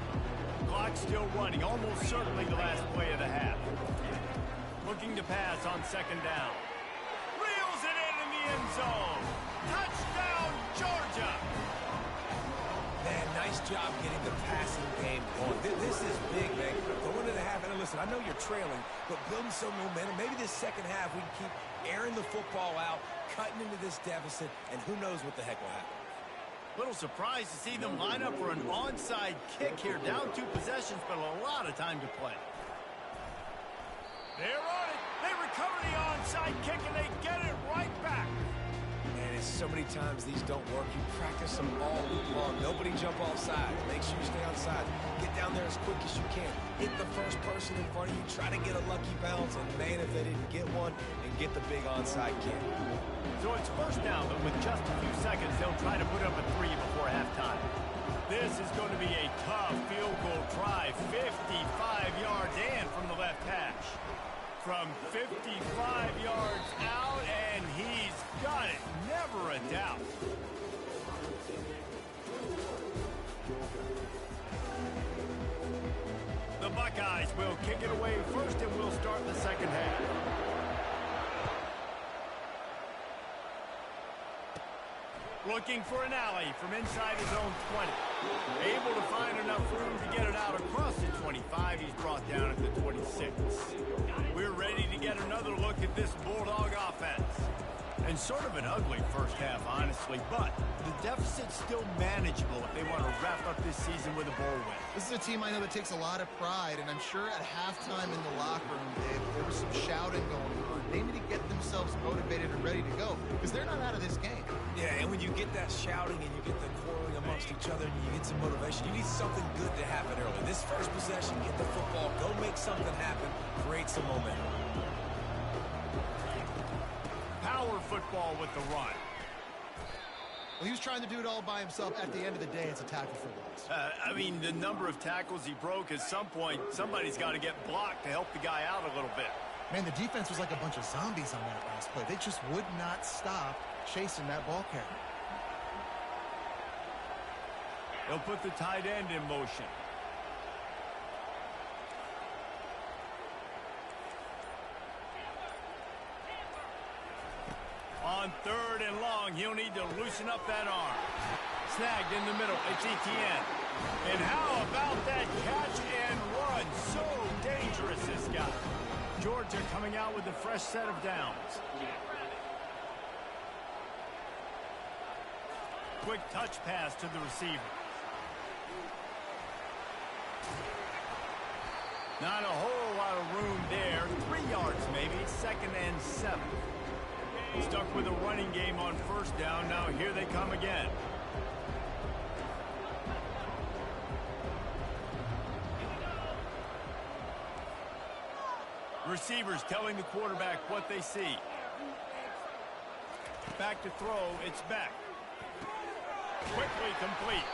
Clock still running, almost certainly the last play of the half. Looking to pass on 2nd down. Reels it in the end zone. Touchdown, Georgia! Man, nice job getting the passing game going. This is big, man. Going into the half, and listen, I know you're trailing, but building some momentum. Maybe this second half we can keep airing the football out, cutting into this deficit, and who knows what the heck will happen. Little surprised to see them line up for an onside kick here. Down 2 possessions, but a lot of time to play. They're on it. They recover the onside kick, and they get it right back. And so many times these don't work. You practice them all week long. Nobody jump off sides. Make sure you stay on sides. Get down there as quick as you can. Hit the first person in front of you. Try to get a lucky bounce. And, man, if they didn't get one, and get the big onside kick. So it's first down, but with just a few seconds, they'll try to put up a 3 before halftime. This is going to be a tough field goal drive. 55 yards and from the left hash. From 55 yards out, and he's got it. Never a doubt. The Buckeyes will kick it away first, and we'll start the second half. Looking for an alley from inside his own 20. Able to find enough room to get it out across the 25. He's brought down at the 26. We're ready to get another look at this Bulldog offense. And sort of an ugly first half, honestly, but the deficit's still manageable if they want to wrap up this season with a bowl win. This is a team I know that takes a lot of pride, and I'm sure at halftime in the locker room, Dave, there was some shouting going on. They need to get themselves motivated and ready to go, because they're not out of this game. Yeah, and when you get that shouting and you get the quarreling amongst each other and you get some motivation, you need something good to happen early. This first possession, get the football, go make something happen, create some momentum. Power football with the run. Well, he was trying to do it all by himself. At the end of the day, it's a tackle for loss. I mean, the number of tackles he broke, at some point, somebody's got to get blocked to help the guy out a little bit. Man, the defense was like a bunch of zombies on that last play. They just would not stop chasing that ball carrier. They'll put the tight end in motion. On 3rd and long, he'll need to loosen up that arm. Snagged in the middle. It's Etienne. And how about that catch and run? So dangerous, this guy. Georgia coming out with a fresh set of downs. Quick touch pass to the receiver. Not a whole lot of room there. 3 yards maybe. 2nd and 7. Stuck with a running game on first down. Now here they come again. Receivers telling the quarterback what they see. Back to throw. It's back. Quickly complete.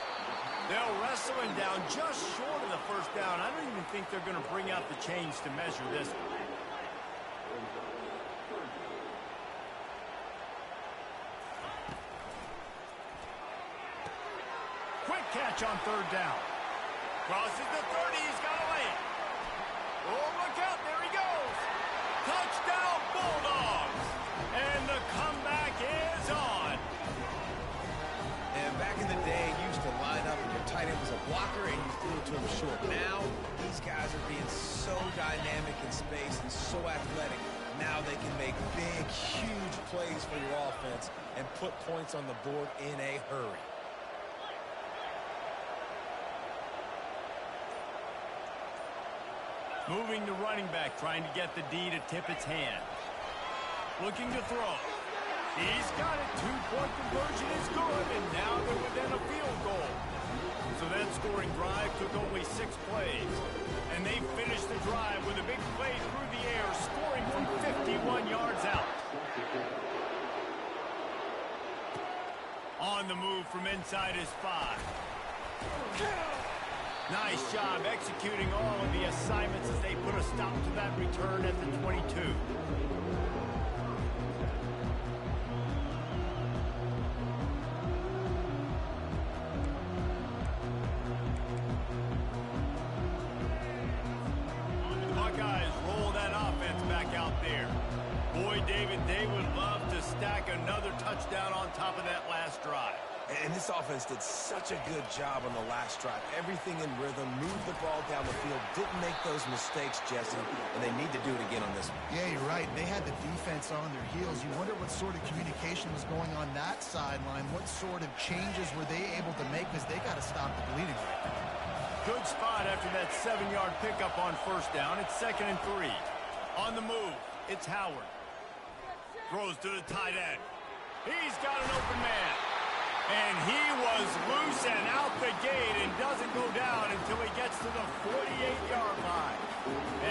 They'll wrestle him down just short of the first down. I don't even think they're going to bring out the chains to measure this one. Quick catch on 3rd down. Crosses the 30. He's got away. Oh, look out. There he goes. Touchdown, Bulldogs. And the comeback is on. And back in the day, you used to line up and your tight end was a blocker and you threw it to him short. Now, these guys are being so dynamic in space and so athletic. Now they can make big, huge plays for your offense and put points on the board in a hurry. Moving to running back, trying to get the D to tip its hand. Looking to throw. He's got it. 2-point conversion is good, and now they're within a field goal. So that scoring drive took only 6 plays. And they finished the drive with a big play through the air, scoring from 51 yards out. On the move from inside his 5. Nice job executing all of the assignments as they put a stop to that return at the 22. The Buckeyes roll that offense back out there. Boy, David, they would love to stack another touchdown on top of that last drive. And this offense did such a good job on the last drive. Everything in rhythm, moved the ball down the field, didn't make those mistakes, Jesse, and they need to do it again on this one. Yeah, you're right. They had the defense on their heels. You wonder what sort of communication was going on that sideline. What sort of changes were they able to make, because they got to stop the bleeding right now. Good spot after that 7-yard pickup on first down. It's 2nd and 3. On the move, it's Howard. Throws to the tight end. He's got an open man. And he was loose and out the gate and doesn't go down until he gets to the 48-yard line.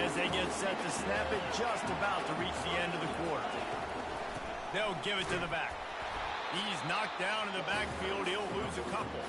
As they get set to snap it, just about to reach the end of the quarter. They'll give it to the back. He's knocked down in the backfield. He'll lose a couple.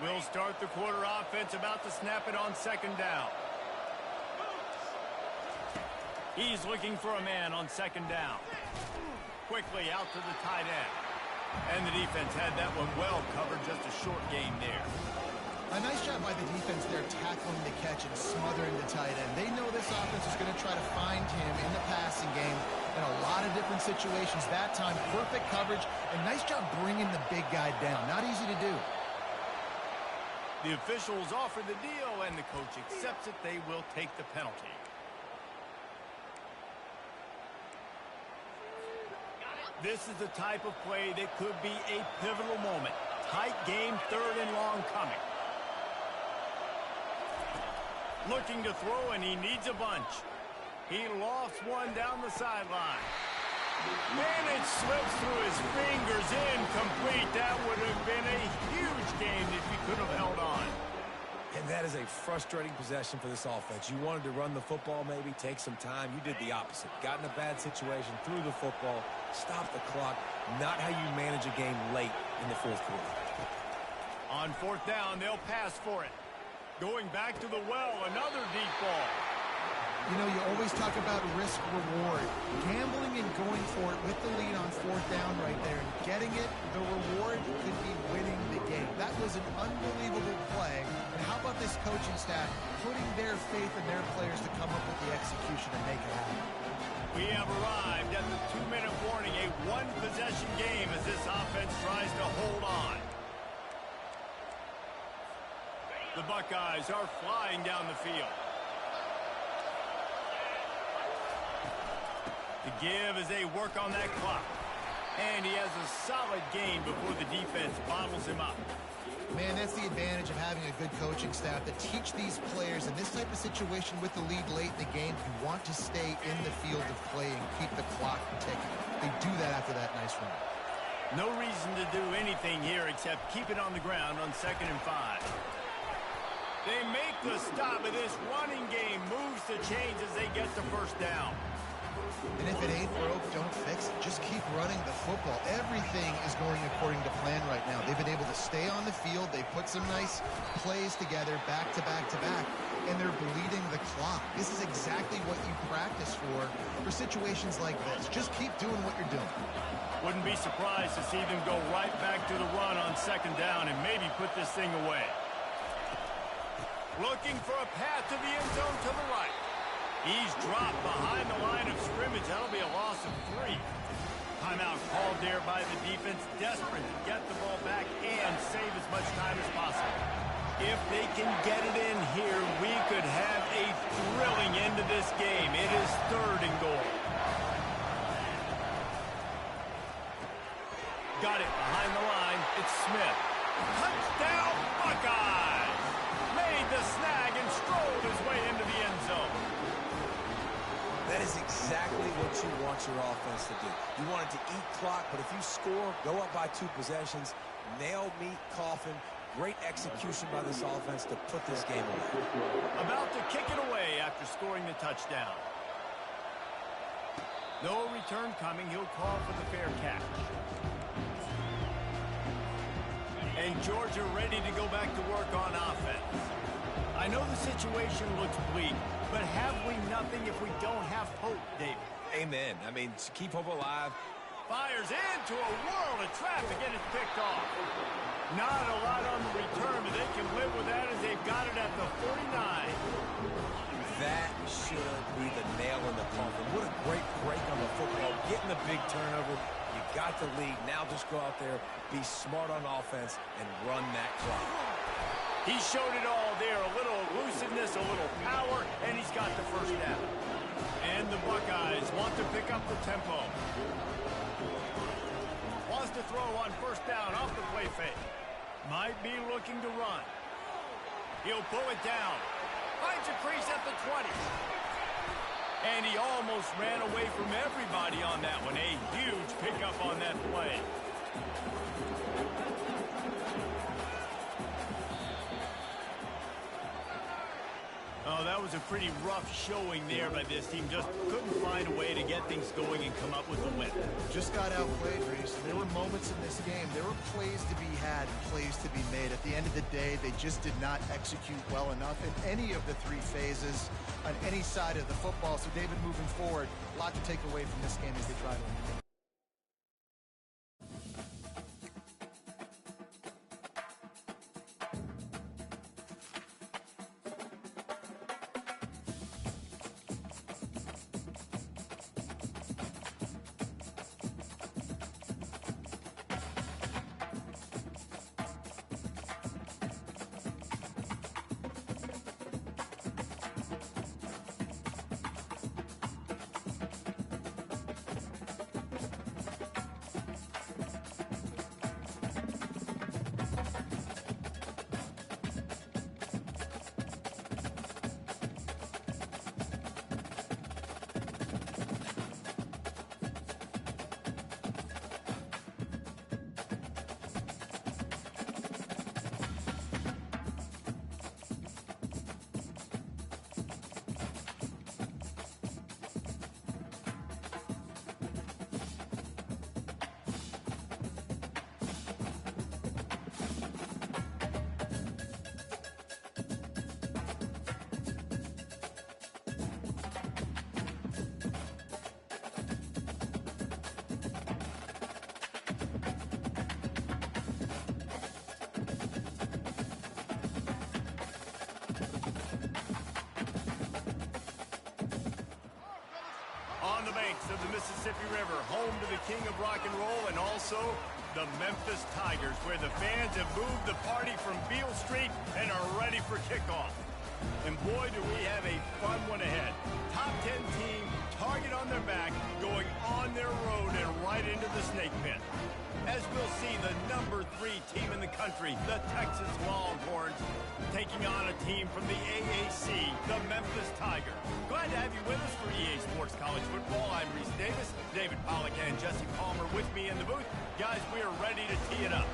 We'll start the quarter offense, about to snap it on 2nd down. He's looking for a man on 2nd down. Quickly out to the tight end. And the defense had that one well covered, just a short game there. A nice job by the defense there, tackling the catch and smothering the tight end. They know this offense is going to try to find him in the passing game in a lot of different situations. That time, perfect coverage, and nice job bringing the big guy down. Not easy to do. The officials offer the deal, and the coach accepts it. They will take the penalty. This is the type of play that could be a pivotal moment. Tight game, 3rd and long coming. Looking to throw, and he needs a bunch. He lofts one down the sideline. And it slips through his fingers, incomplete. That would have been a huge game if he could have held on. And that is a frustrating possession for this offense. You wanted to run the football, maybe take some time. You did the opposite. Got in a bad situation, threw the football, stopped the clock. Not how you manage a game late in the 4th quarter. On 4th down, they'll pass for it. Going back to the well, another deep ball. You know, you always talk about risk-reward. Gambling and going for it with the lead on 4th down right there and getting it, the reward could be winning the game. That was an unbelievable play. And how about this coaching staff putting their faith in their players to come up with the execution and make it happen? We have arrived at the 2-minute warning, a one-possession game as this offense tries to hold on. The Buckeyes are flying down the field. The give as they work on that clock. And he has a solid gain before the defense bottles him up. Man, that's the advantage of having a good coaching staff that teach these players in this type of situation with the lead late in the game. You want to stay in the field of play and keep the clock ticking. They do that after that nice run. No reason to do anything here except keep it on the ground on 2nd and 5. They make the stop, and this running game moves the chains as they get the 1st down. And if it ain't broke, don't fix it. Just keep running the football. Everything is going according to plan right now. They've been able to stay on the field. They put some nice plays together, back to back to back, and they're bleeding the clock. This is exactly what you practice for situations like this. Just keep doing what you're doing. Wouldn't be surprised to see them go right back to the run on 2nd down and maybe put this thing away. Looking for a path to the end zone to the right. He's dropped behind the line of scrimmage. That'll be a loss of 3. Timeout called there by the defense, desperate to get the ball back and save as much time as possible. If they can get it in here, we could have a thrilling end to this game. It is 3rd and goal. Got it behind the line. It's Smith. Touchdown, Buckeyes! Made the snag and strolled his way into the end zone. That is exactly what you want your offense to do. You want it to eat clock, but if you score, go up by 2 possessions, nail meat, coffin. Great execution by this offense to put this game away. About to kick it away after scoring the touchdown. No return coming. He'll call for the fair catch. And Georgia ready to go back to work on offense. I know the situation looks bleak, but have we nothing if we don't have hope, David? Amen. I mean, to keep hope alive. Fires into a world of traffic and it's picked off. Not a lot on the return, but they can live with that as they've got it at the 49. That should be the nail in the coffin. What a great break on the football. Getting the big turnover. You got the lead. Now just go out there, be smart on offense, and run that clock. He showed it all there. A little elusiveness, a little power, and he's got the first down. And the Buckeyes want to pick up the tempo. Wants to throw on first down off the play fake. Might be looking to run. He'll pull it down. Finds a crease at the 20. And he almost ran away from everybody on that one. A huge pickup on that play. Oh, that was a pretty rough showing there by this team. Just couldn't find a way to get things going and come up with a win. Just got outplayed, Reese. There were moments in this game. There were plays to be had and plays to be made. At the end of the day, they just did not execute well enough in any of the three phases on any side of the football. So, David, moving forward, a lot to take away from this game as they try to win. On the banks of the Mississippi River, home to the king of rock and roll and also the Memphis Tigers, where the fans have moved the party from Beale Street and are ready for kickoff. And boy, do we have a fun one ahead. Top 10 team, target on their back, going on their road and right into the snake pit. As we'll see, the number 3 team in the country, the Texas Longhorns, taking on a team from the AAC, the Memphis Tigers. Glad to have you with us for EA Sports College Football. I'm Reese Davis, David Pollack and Jesse Palmer with me in the booth. Guys, we are ready to tee it up.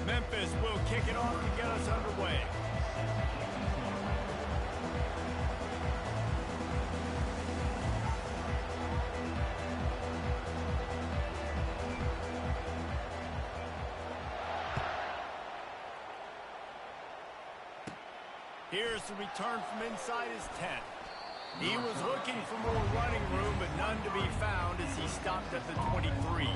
Memphis will kick it off to get us underway. Here's the return from inside his 10. He was looking for more running room, but none to be found as he stopped at the 23.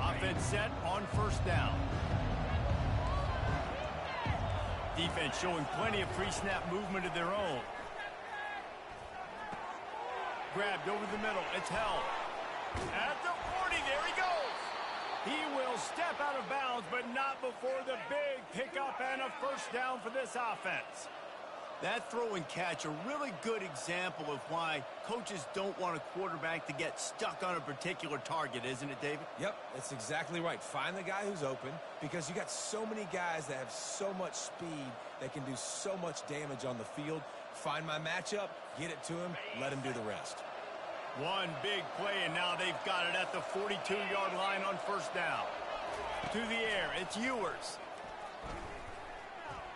Offense set on first down. Defense showing plenty of pre-snap movement of their own. Grabbed over the middle. It's held. At the 40, there he goes. He will step out of bounds, but not before the big pickup and a first down for this offense. That throw and catch, a really good example of why coaches don't want a quarterback to get stuck on a particular target, isn't it, David? Yep, that's exactly right. Find the guy who's open, because you got so many guys that have so much speed that can do so much damage on the field. Find my matchup, get it to him, let him do the rest. One big play, and now they've got it at the 42-yard line on first down. To the air, it's Ewers.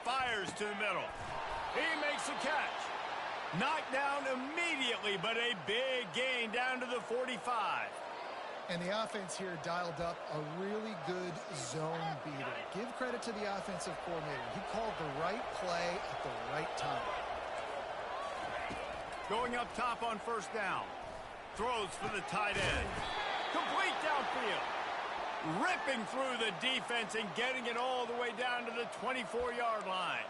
Fires to the middle. He makes a catch. Knocked down immediately, but a big gain down to the 45. And the offense here dialed up a really good zone beater. Give credit to the offensive coordinator. He called the right play at the right time. Going up top on first down. Throws for the tight end. Complete downfield. Ripping through the defense and getting it all the way down to the 24-yard line.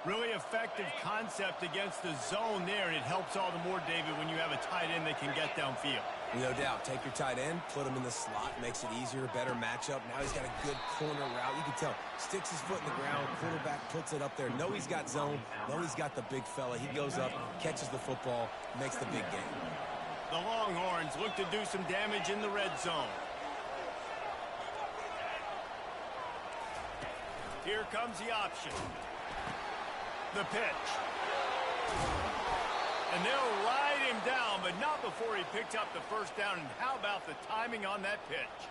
Really effective concept against the zone there, and it helps all the more, David, when you have a tight end that can get downfield. No doubt. Take your tight end, put him in the slot, makes it easier, better matchup. Now he's got a good corner route. You can tell. Sticks his foot in the ground, quarterback puts it up there. Know he's got zone, know he's got the big fella. He goes up, catches the football, makes the big game. The Longhorns look to do some damage in the red zone. Here comes the option. The pitch. And they'll ride him down, but not before he picks up the first down. And how about the timing on that pitch?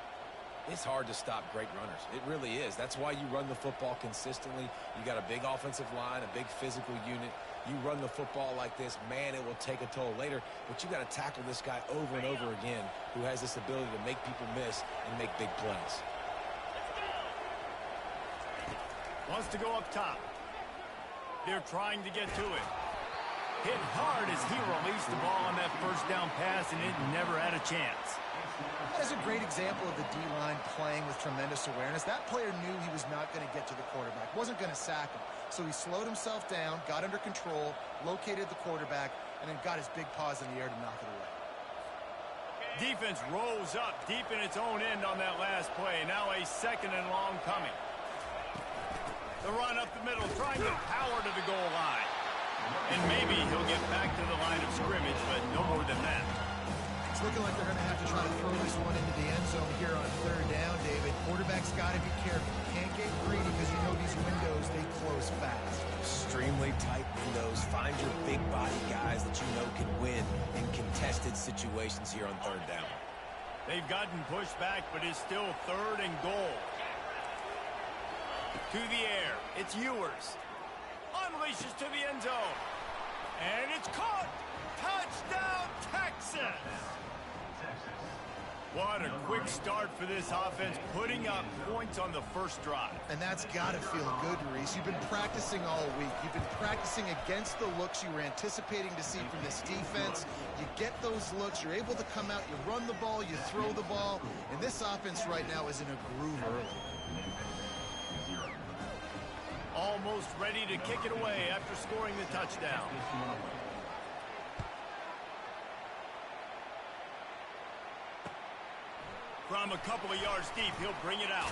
It's hard to stop great runners. It really is. That's why you run the football consistently. You got a big offensive line, a big physical unit. You run the football like this, man, it will take a toll later. But you got to tackle this guy over and over again who has this ability to make people miss and make big plays. Wants to go up top. They're trying to get to it. Hit hard as he released the ball on that first down pass, and it never had a chance. That is a great example of the D-line playing with tremendous awareness. That player knew he was not going to get to the quarterback, wasn't going to sack him. So he slowed himself down, got under control, located the quarterback, and then got his big paws in the air to knock it away. Defense rose up deep in its own end on that last play. Now a second and long coming. The run up the middle, trying to power to the goal line. And maybe he'll get back to the line of scrimmage, but no more than that. It's looking like they're going to have to try to throw this one into the end zone here on third down, David. Quarterback's got to be careful. Can't get greedy because you know these windows, they close fast. Extremely tight windows. Find your big body guys that you know can win in contested situations here on third down. They've gotten pushed back, but it's still third and goal. To the air, it's Ewers. Unleashes to the end zone. And it's caught. Touchdown, Texas. What a quick start for this offense, putting up points on the first drive. And that's got to feel good, Reese. You've been practicing all week. You've been practicing against the looks you were anticipating to see from this defense. You get those looks, you're able to come out, you run the ball, you throw the ball. And this offense right now is in a groove early. Almost ready to kick it away after scoring the touchdown. From a couple of yards deep, he'll bring it out.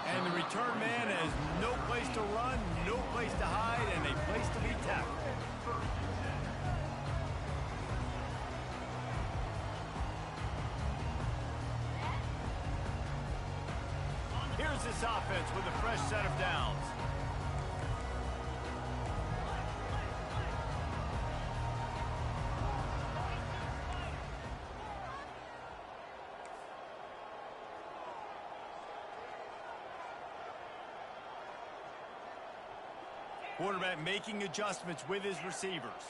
And the return man has no place to run, no place to hide, and a place to be tackled. Here's this offense with a fresh set of downs. Quarterback making adjustments with his receivers.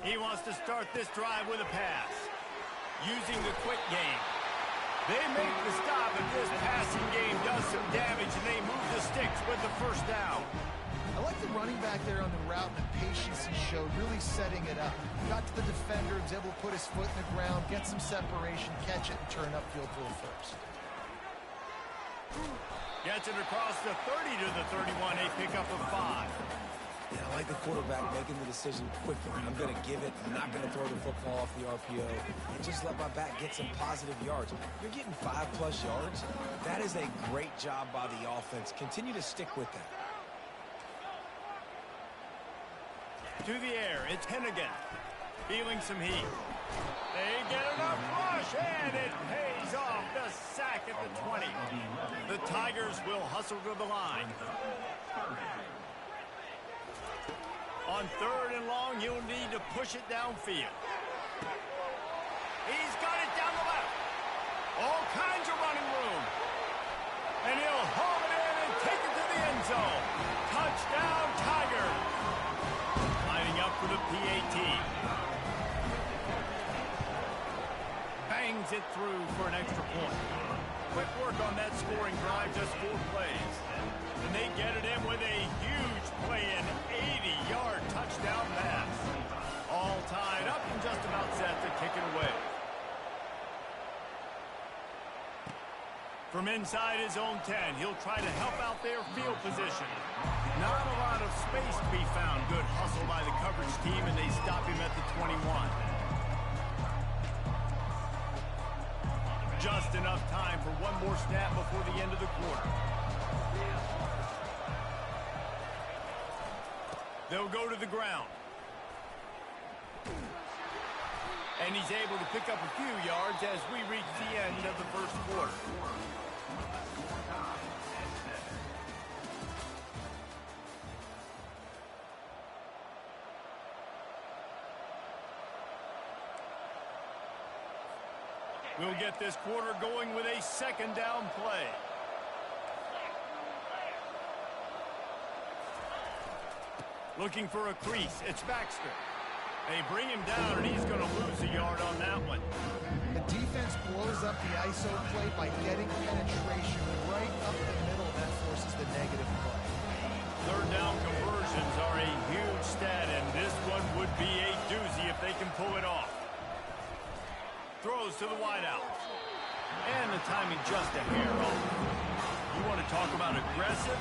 He wants to start this drive with a pass. Using the quick game. They make the stop, and this passing game does some damage, and they move the sticks with the first down. I like the running back there on the route and the patience he showed, really setting it up. Got to the defender, was able to put his foot in the ground, get some separation, catch it, and turn upfield for a first. Gets it across the 30 to the 31, a pickup of 5. Yeah, I like the quarterback making the decision quickly. I'm going to give it. I'm not going to throw the football off the RPO and just let my back get some positive yards. You're getting 5+ yards. That is a great job by the offense. Continue to stick with that. To the air, it's Hennigan. Feeling some heat. They get enough rush, and it pays off. The sack at the 20. The Tigers will hustle to the line. On 3rd and long, he'll need to push it downfield. He's got it down the left. All kinds of running room. And he'll haul it in and take it to the end zone. Touchdown, Tiger. Lining up for the PAT. Bangs it through for an extra point. Quick work on that scoring drive, just 4 plays. And they get it in with a huge play, an 80-yard touchdown pass. All tied up and just about set to kick it away. From inside his own 10, he'll try to help out their field position. Not a lot of space to be found. Good hustle by the coverage team, and they stop him at the 21. Just enough time for one more snap before the end of the quarter. They'll go to the ground. And he's able to pick up a few yards as we reach the end of the first quarter. We'll get this quarter going with a 2nd down play. Looking for a crease. It's Baxter. They bring him down, and he's going to lose a yard on that one. The defense blows up the ISO play by getting penetration right up the middle. That forces the negative play. 3rd down conversions are a huge stat, and this one would be a doozy if they can pull it off. Throws to the wideout. And the timing just a hair off. You want to talk about aggressive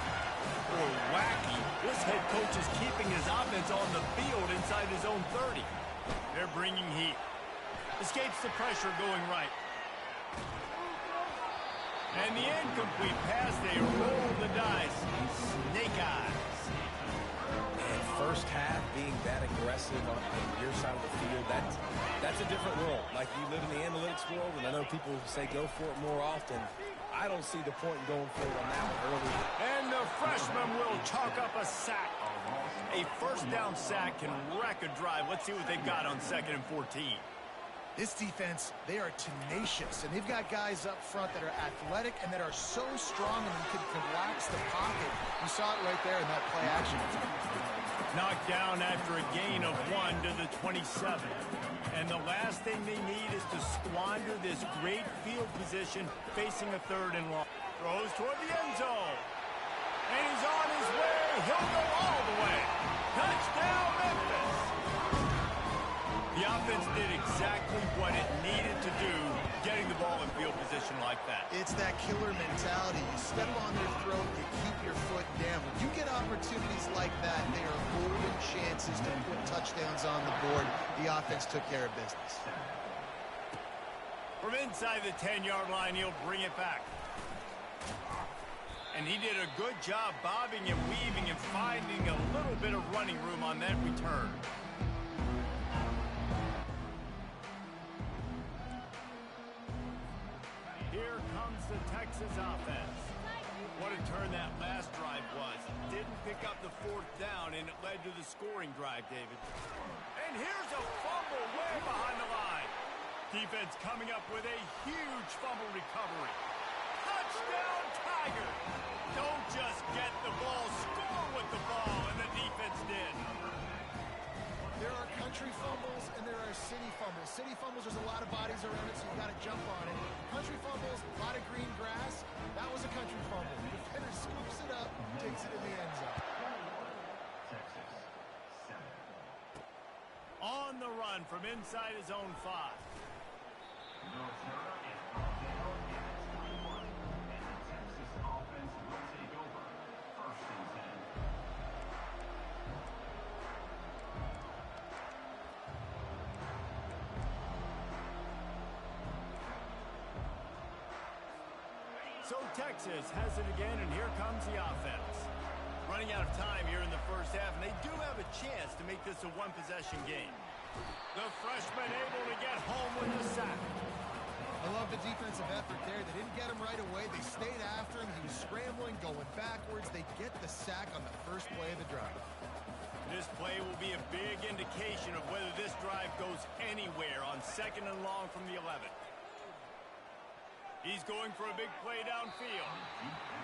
or wacky? This head coach is keeping his offense on the field inside his own 30. They're bringing heat. Escapes the pressure going right. And the incomplete pass, they roll the dice. Snake eyes. And first half being that aggressive on your side of the field, that's a different world. Like, you live in the analytics world, and I know people say go for it more often. I don't see the point in going for it on that one early. And the freshman will chalk up a sack. A 1st down sack can wreck a drive. Let's see what they've got on 2nd and 14. This defense, they are tenacious, and they've got guys up front that are athletic and that are so strong and can collapse the pocket. You saw it right there in that play action. Knocked down after a gain of 1 to the 27. And the last thing they need is to squander this great field position facing a 3rd and long. Throws toward the end zone. And he's on his way. He'll go all the way. Touchdown, Memphis. The offense did exactly what it needed to do, getting the ball in field position like that. It's that killer mentality. You step on their throat, you keep your foot down. When you get opportunities like that, they are golden chances to put touchdowns on the board. The offense took care of business. From inside the 10-yard line, he'll bring it back. And he did a good job bobbing and weaving and finding a little bit of running room on that return. Here comes the Texas offense. What a turn that last drive was. Didn't pick up the 4th down, and it led to the scoring drive, David. And here's a fumble way behind the line. Defense coming up with a huge fumble recovery. Touchdown, Tiger. Don't just get the ball, score with the ball, and the defense did. There are country fumbles and there are city fumbles. City fumbles, there's a lot of bodies around it, so you got to jump on it. Country fumbles, a lot of green grass. That was a country fumble. The defender scoops it up, takes it in the end zone. Texas, 7. On the run from inside his own 5. Ncaa is brought down at 21, and the Texas offense will take over. 1st and 10. So Texas has it again, and here comes the offense. Running out of time here in the first half, and they do have a chance to make this a one-possession game. The freshman able to get home with the sack. I love the defensive effort there. They didn't get him right away. They stayed after him. He was scrambling, going backwards. They get the sack on the first play of the drive. This play will be a big indication of whether this drive goes anywhere on 2nd and long from the 11. He's going for a big play downfield.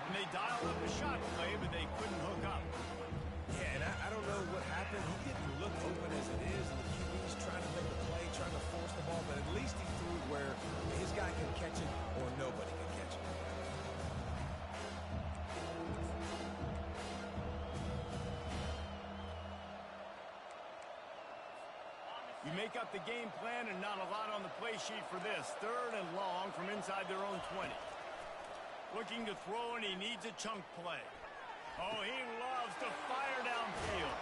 And they dialed up a shot play, but they couldn't hook up. Yeah, and I don't know what happened. He didn't look open as it is, and the QB's trying to make a play, trying to force the ball, but at least he threw it where his guy can catch it or nobody can catch it. You make up the game plan and not a lot on the play sheet for this. 3rd and long from inside their own 20. Looking to throw, and he needs a chunk play. Oh, he loves to fire downfield.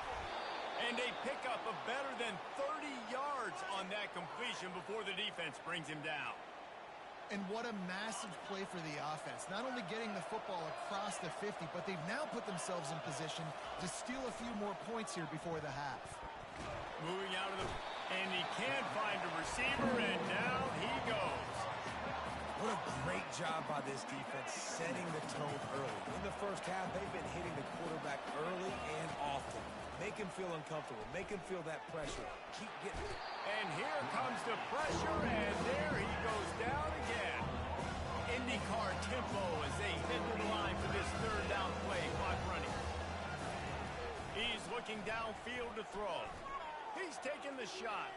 And they pick up a better than 30 yards on that completion before the defense brings him down. And what a massive play for the offense. Not only getting the football across the 50, but they've now put themselves in position to steal a few more points here before the half. Moving out of the... And he can't find a receiver, and down he goes. What a great job by this defense setting the tone early. In the first half, they've been hitting the quarterback early and often. Make him feel uncomfortable. Make him feel that pressure. Keep getting it. And here comes the pressure, and there he goes down again. IndyCar tempo as they head to the line for this 3rd down play. Clock running. He's looking downfield to throw. He's taking the shot.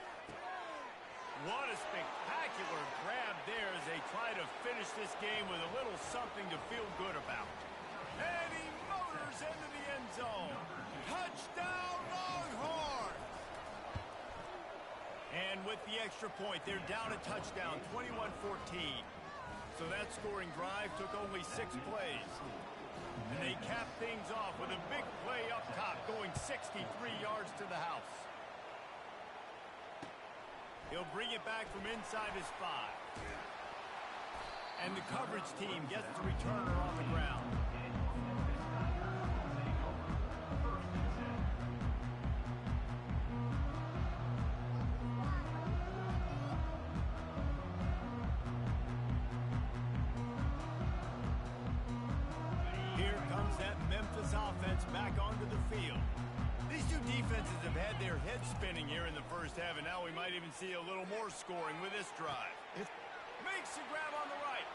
What a spectacular grab there as they try to finish this game with a little something to feel good about. And he motors into the end zone. Touchdown, Longhorn! And with the extra point, they're down a touchdown, 21-14. So that scoring drive took only 6 plays. And they cap things off with a big play up top, going 63 yards to the house. He'll bring it back from inside his 5. And the coverage team gets the returner on the ground. Here comes that Memphis offense back onto the field. These two defenses have had their heads spinning here in the first half, and now we might even see a little more scoring with this drive. Makes the grab on the right.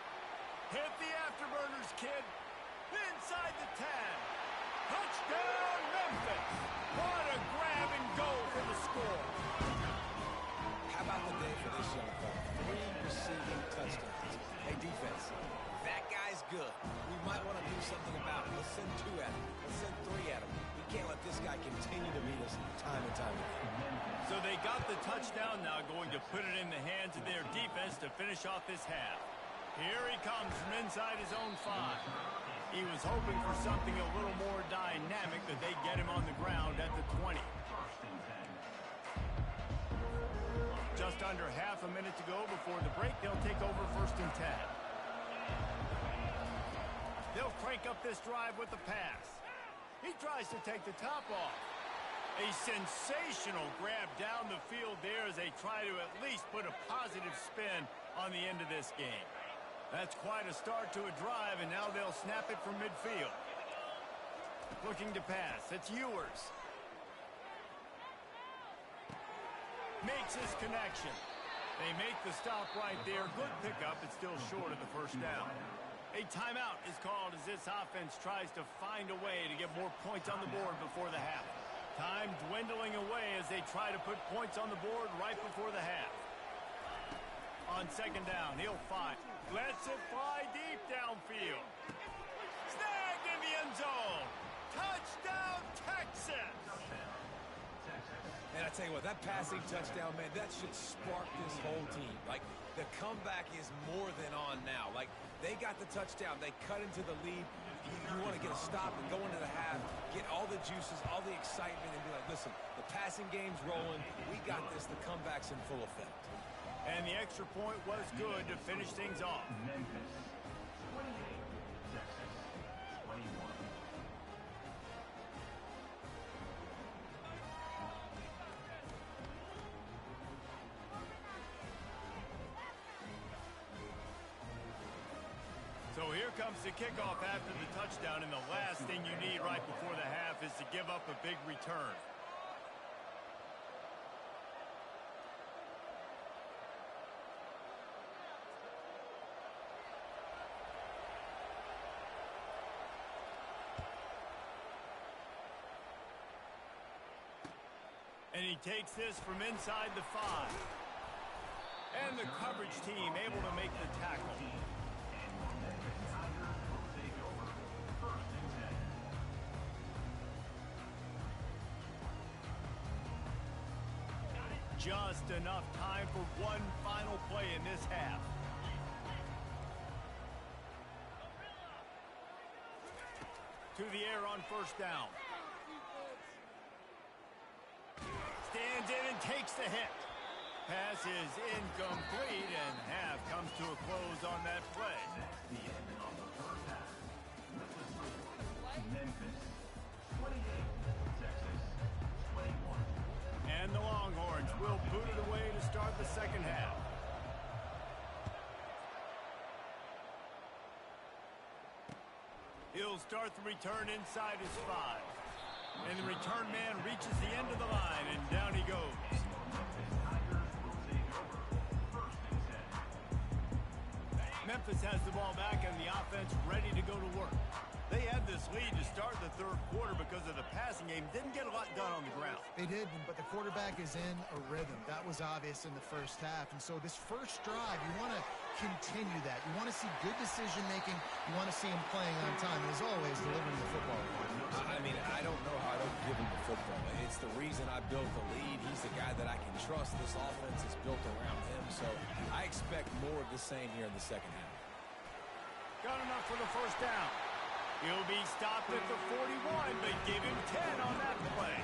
Hit the afterburners, kid. Inside the 10. Touchdown, Memphis. What a grab and go for the score. How about the day for this young fella? 3 receiving touchdowns. Hey, defense, that guy's good. We might want to do something about it. Let's send 2 at him. Let's send 3 at him. We can't let this guy continue to beat us time and time again. So they got the touchdown, now going to put it in the hands of their defense to finish off this half. Here he comes from inside his own 5. He was hoping for something a little more dynamic, that they get him on the ground at the 20. Just under half a minute to go before the break. They'll take over 1st and 10. They'll crank up this drive with the pass. He tries to take the top off. A sensational grab down the field there as they try to at least put a positive spin on the end of this game. That's quite a start to a drive, and now they'll snap it from midfield. Looking to pass. It's Ewers. Makes his connection. They make the stop right there. Good pickup. It's still short of the 1st down. A timeout is called as this offense tries to find a way to get more points on the board before the half. Time dwindling away as they try to put points on the board right before the half. On 2nd down, he'll fire. Lets it fly deep downfield. Snagged in the end zone. Touchdown, Texas! And I tell you what, that passing touchdown, man, that should spark this whole team. Like, the comeback is more than on now. Like, they got the touchdown. They cut into the lead. You want to get a stop and go into the half, get all the juices, all the excitement, and be like, listen, the passing game's rolling. We got this. The comeback's in full effect. And the extra point was good to finish things off. Memphis 28, Texas 21. Here comes the kickoff after the touchdown, and the last thing you need right before the half is to give up a big return. And he takes this from inside the 5. And the coverage team able to make the tackle. Just enough time for one final play in this half. To the air on first down. Stands in and takes the hit. Pass is incomplete, and half comes to a close on that play. The end of the first half. Memphis 28, Texas 21. And the Longhorns will boot it away to start the second half. He'll start the return inside his 5. And the return man reaches the end of the line, and down he goes. Memphis has the ball back and the offense ready to go to work. They had this lead to start the third quarter because of the passing game. Didn't get a lot done on the ground. They did, but the quarterback is in a rhythm. That was obvious in the first half. And so this first drive, you want to continue that. You want to see good decision-making. You want to see him playing on time. And as always, delivering the football. I mean, I don't know how I don't give him the football. It's the reason I built the lead. He's the guy that I can trust. This offense is built around him. So I expect more of the same here in the second half. Got enough for the first down. He'll be stopped at the 41, but give him 10 on that play.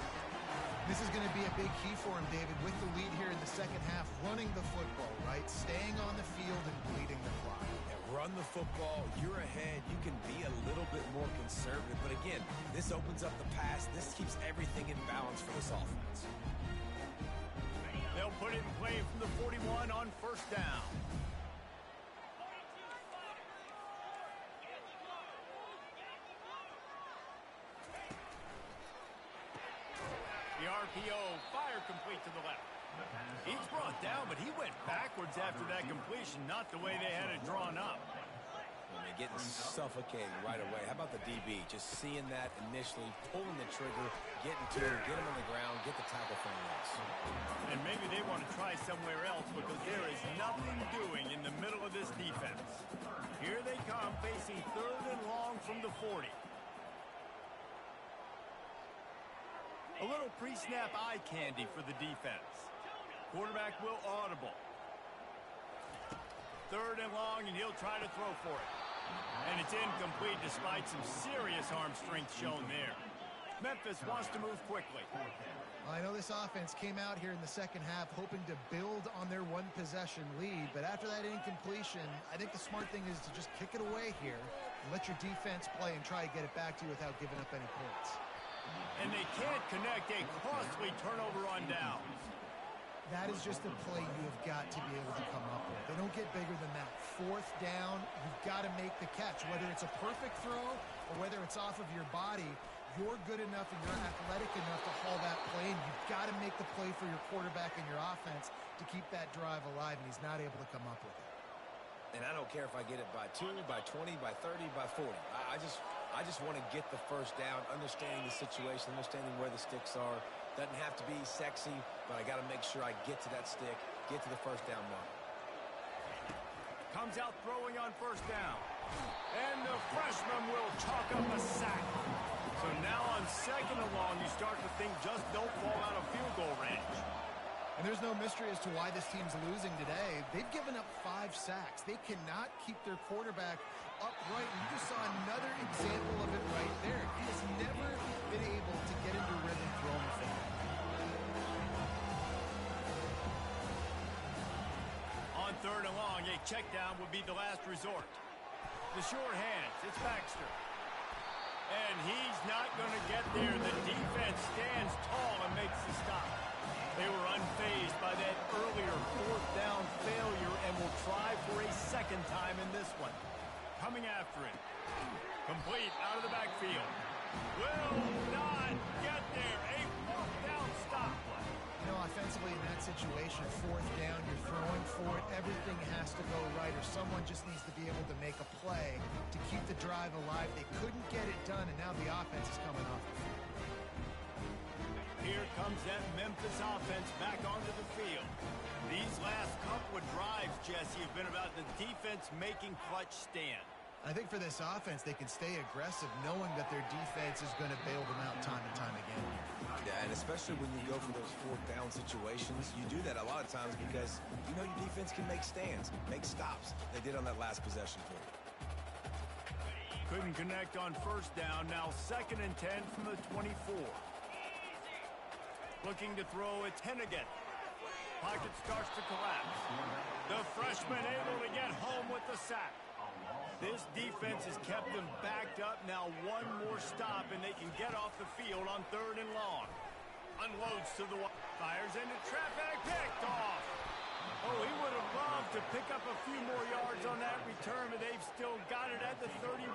This is going to be a big key for him, David, with the lead here in the second half, running the football, right? Staying on the field and bleeding the clock. Yeah, run the football. You're ahead. You can be a little bit more conservative. But again, this opens up the pass. This keeps everything in balance for this offense. They'll put it in play from the 41 on first down. The RPO, fire complete to the left. He's brought down, but he went backwards after that completion, not the way they had it drawn up. And they're getting suffocated right away. How about the DB? Just seeing that initially, pulling the trigger, getting to him, get him on the ground, get the tackle from else. And maybe they want to try somewhere else because there is nothing doing in the middle of this defense. Here they come, facing third and long from the 40. A little pre-snap eye candy for the defense. Quarterback will audible. Third and long, and he'll try to throw for it. And it's incomplete despite some serious arm strength shown there. Memphis wants to move quickly. I know this offense came out here in the second half hoping to build on their one-possession lead, but after that incompletion, I think the smart thing is to just kick it away here and let your defense play and try to get it back to you without giving up any points. And they can't connect a costly turnover on downs. That is just a play you have got to be able to come up with. They don't get bigger than that. Fourth down, you've got to make the catch. Whether it's a perfect throw or whether it's off of your body, you're good enough and you're athletic enough to haul that play, and you've got to make the play for your quarterback and your offense to keep that drive alive, and he's not able to come up with it. And I don't care if I get it by 2, by 20, by 30, by 40. I just want to get the first down, understanding the situation, understanding where the sticks are. Doesn't have to be sexy, but I got to make sure I get to that stick, get to the first down mark. Comes out throwing on first down. And the freshman will chalk up a sack. So now on second and long, you start to think just don't fall out of field goal range. And there's no mystery as to why this team's losing today. They've given up 5 sacks. They cannot keep their quarterback upright. And you just saw another example of it right there. He has never been able to get into rhythm throwing the football. On third and long, a check down would be the last resort. The short hands, it's Baxter. And he's not going to get there. The defense stands tall and makes the stop. They were unfazed by that earlier fourth down failure and will try for a second time in this one. Coming after it, situation, fourth down, you're throwing for it, everything has to go right, or someone just needs to be able to make a play to keep the drive alive. They couldn't get it done, and now the offense is coming off the field. Here comes that Memphis offense back onto the field. These last couple of drives, Jesse, have been about the defense making clutch stand. I think for this offense, they can stay aggressive knowing that their defense is going to bail them out time and time again. Yeah, and especially when you go for those fourth down situations, you do that a lot of times because you know your defense can make stands, make stops. They did on that last possession for you. Couldn't connect on first down. Now 2nd and 10 from the 24. Looking to throw, it's Hennigan. Pocket starts to collapse. The freshman able to get home with the sack. This defense has kept them backed up. Now one more stop, and they can get off the field on 3rd and long. Unloads to the fires into traffic, picked off. Oh, he would have loved to pick up a few more yards on that return, but they've still got it at the 31.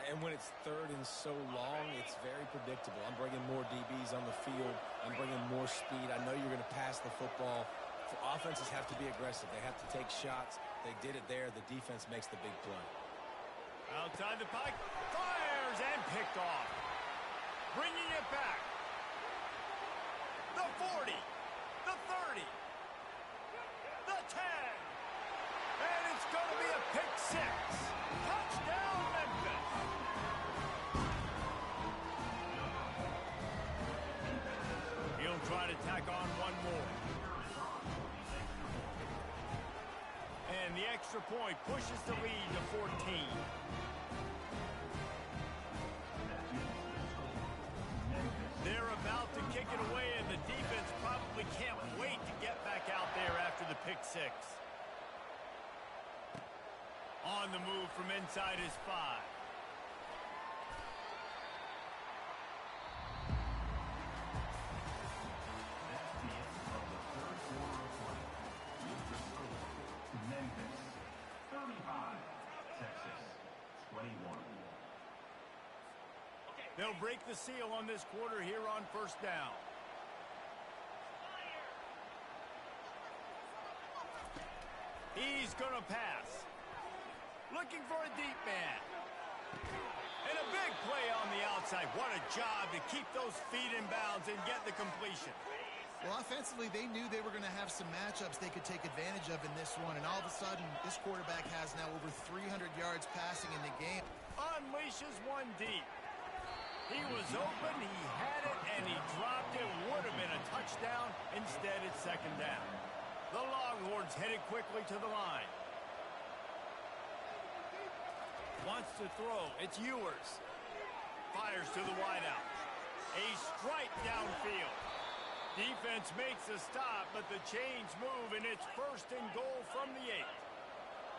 And when it's 3rd and so long, it's very predictable. I'm bringing more DBs on the field. I'm bringing more speed. I know you're going to pass the football. Offenses have to be aggressive. They have to take shots. They did it there. The defense makes the big play. Outside the pocket, fires and picked off. Bringing it back. The 40, the 30, the 10. And it's going to be a pick 6. Touchdown, Memphis. He'll try to tack on one more. And the extra point pushes the lead to 14. They're about to kick it away, and the defense probably can't wait to get back out there after the pick 6. On the move from inside his 5. They'll break the seal on this quarter here on 1st down. He's going to pass. Looking for a deep man. And a big play on the outside. What a job to keep those feet in bounds and get the completion. Well, offensively, they knew they were going to have some matchups they could take advantage of in this one, and all of a sudden, this quarterback has now over 300 yards passing in the game. Unleashes one deep. He was open, he had it, and he dropped it. Would have been a touchdown. Instead, it's 2nd down. The Longhorns headed quickly to the line. Wants to throw. It's Ewers. Fires to the wideout. A strike downfield. Defense makes a stop, but the chains move, and it's 1st and goal from the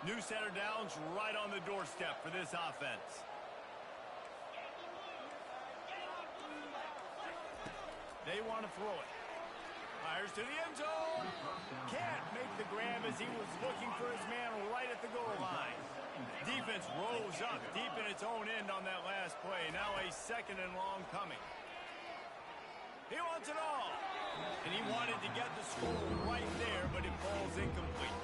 8. New set of downs right on the doorstep for this offense. They want to throw it. Fires to the end zone. Can't make the grab as he was looking for his man right at the goal line. Defense rose up deep in its own end on that last play. Now a 2nd and long coming. He wants it all. And he wanted to get the score right there, but it falls incomplete.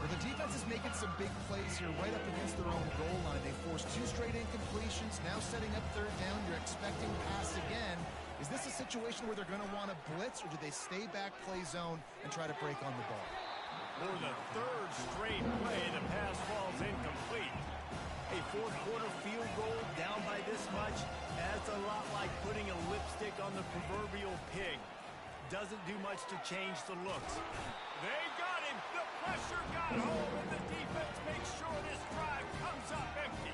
Well, the defense is making some big plays here right up against their own goal line. They forced 2 straight incompletions. Now setting up 3rd down. You're expecting pass again. Is this a situation where they're going to want to blitz, or do they stay back, play zone, and try to break on the ball? For the 3rd straight play, the pass falls incomplete. A 4th quarter field goal down by this much, that's a lot like putting a lipstick on the proverbial pig. Doesn't do much to change the looks. They got him. The pressure got home, and the defense makes sure this drive comes up empty.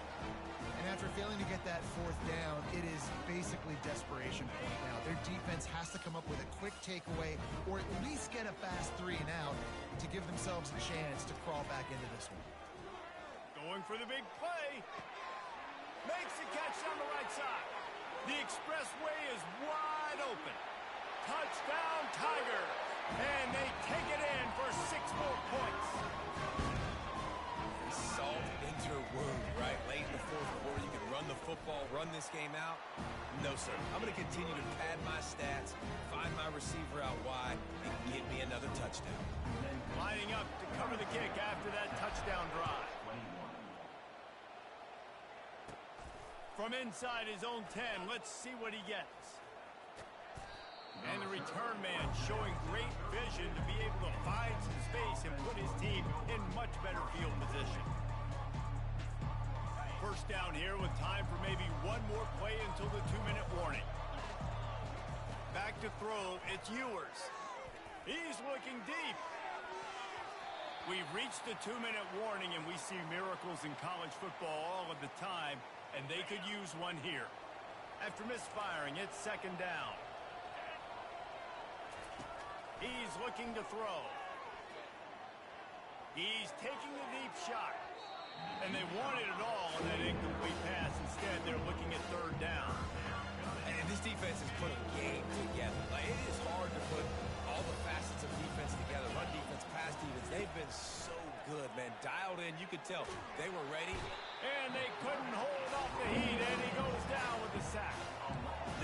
And after failing to get that 4th down, it is basically desperation point now. Their defense has to come up with a quick takeaway or at least get a fast 3 and out to give themselves a chance to crawl back into this one. Going for the big play. Makes the catch on the right side. The expressway is wide open. Touchdown, Tigers. And they take it in for 6 more points. Salt into her wound, right? Late in the fourth quarter, you can run the football, run this game out. No, sir. I'm going to continue to pad my stats, find my receiver out wide, and give me another touchdown. Lining up to cover the kick after that touchdown drive. From inside his own 10, let's see what he gets. And the return man showing great vision to be able to find some space and put his team in much better field position. First down here with time for maybe one more play until the 2-minute warning. Back to throw, it's Ewers. He's looking deep. We've reached the 2-minute warning, and we see miracles in college football all of the time, and they could use one here. After misfiring, it's second down. He's looking to throw. He's taking the deep shot. And they wanted it all on that incomplete pass. Instead, they're looking at third down. And this defense is putting game together. Like, it is hard to put all the facets of defense together. Run defense, pass defense. They've been so good, man. Dialed in. You could tell they were ready. And they couldn't hold off the heat, and he goes down with the sack.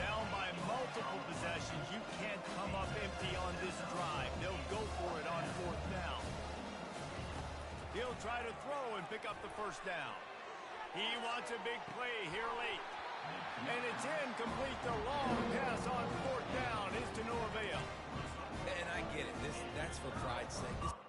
Down by multiple possessions. You can't come up empty on this drive. They'll go for it on fourth down. He'll try to throw and pick up the first down. He wants a big play here late. And it's incomplete. The long pass on fourth down is to no avail. And I get it. That's for pride's sake.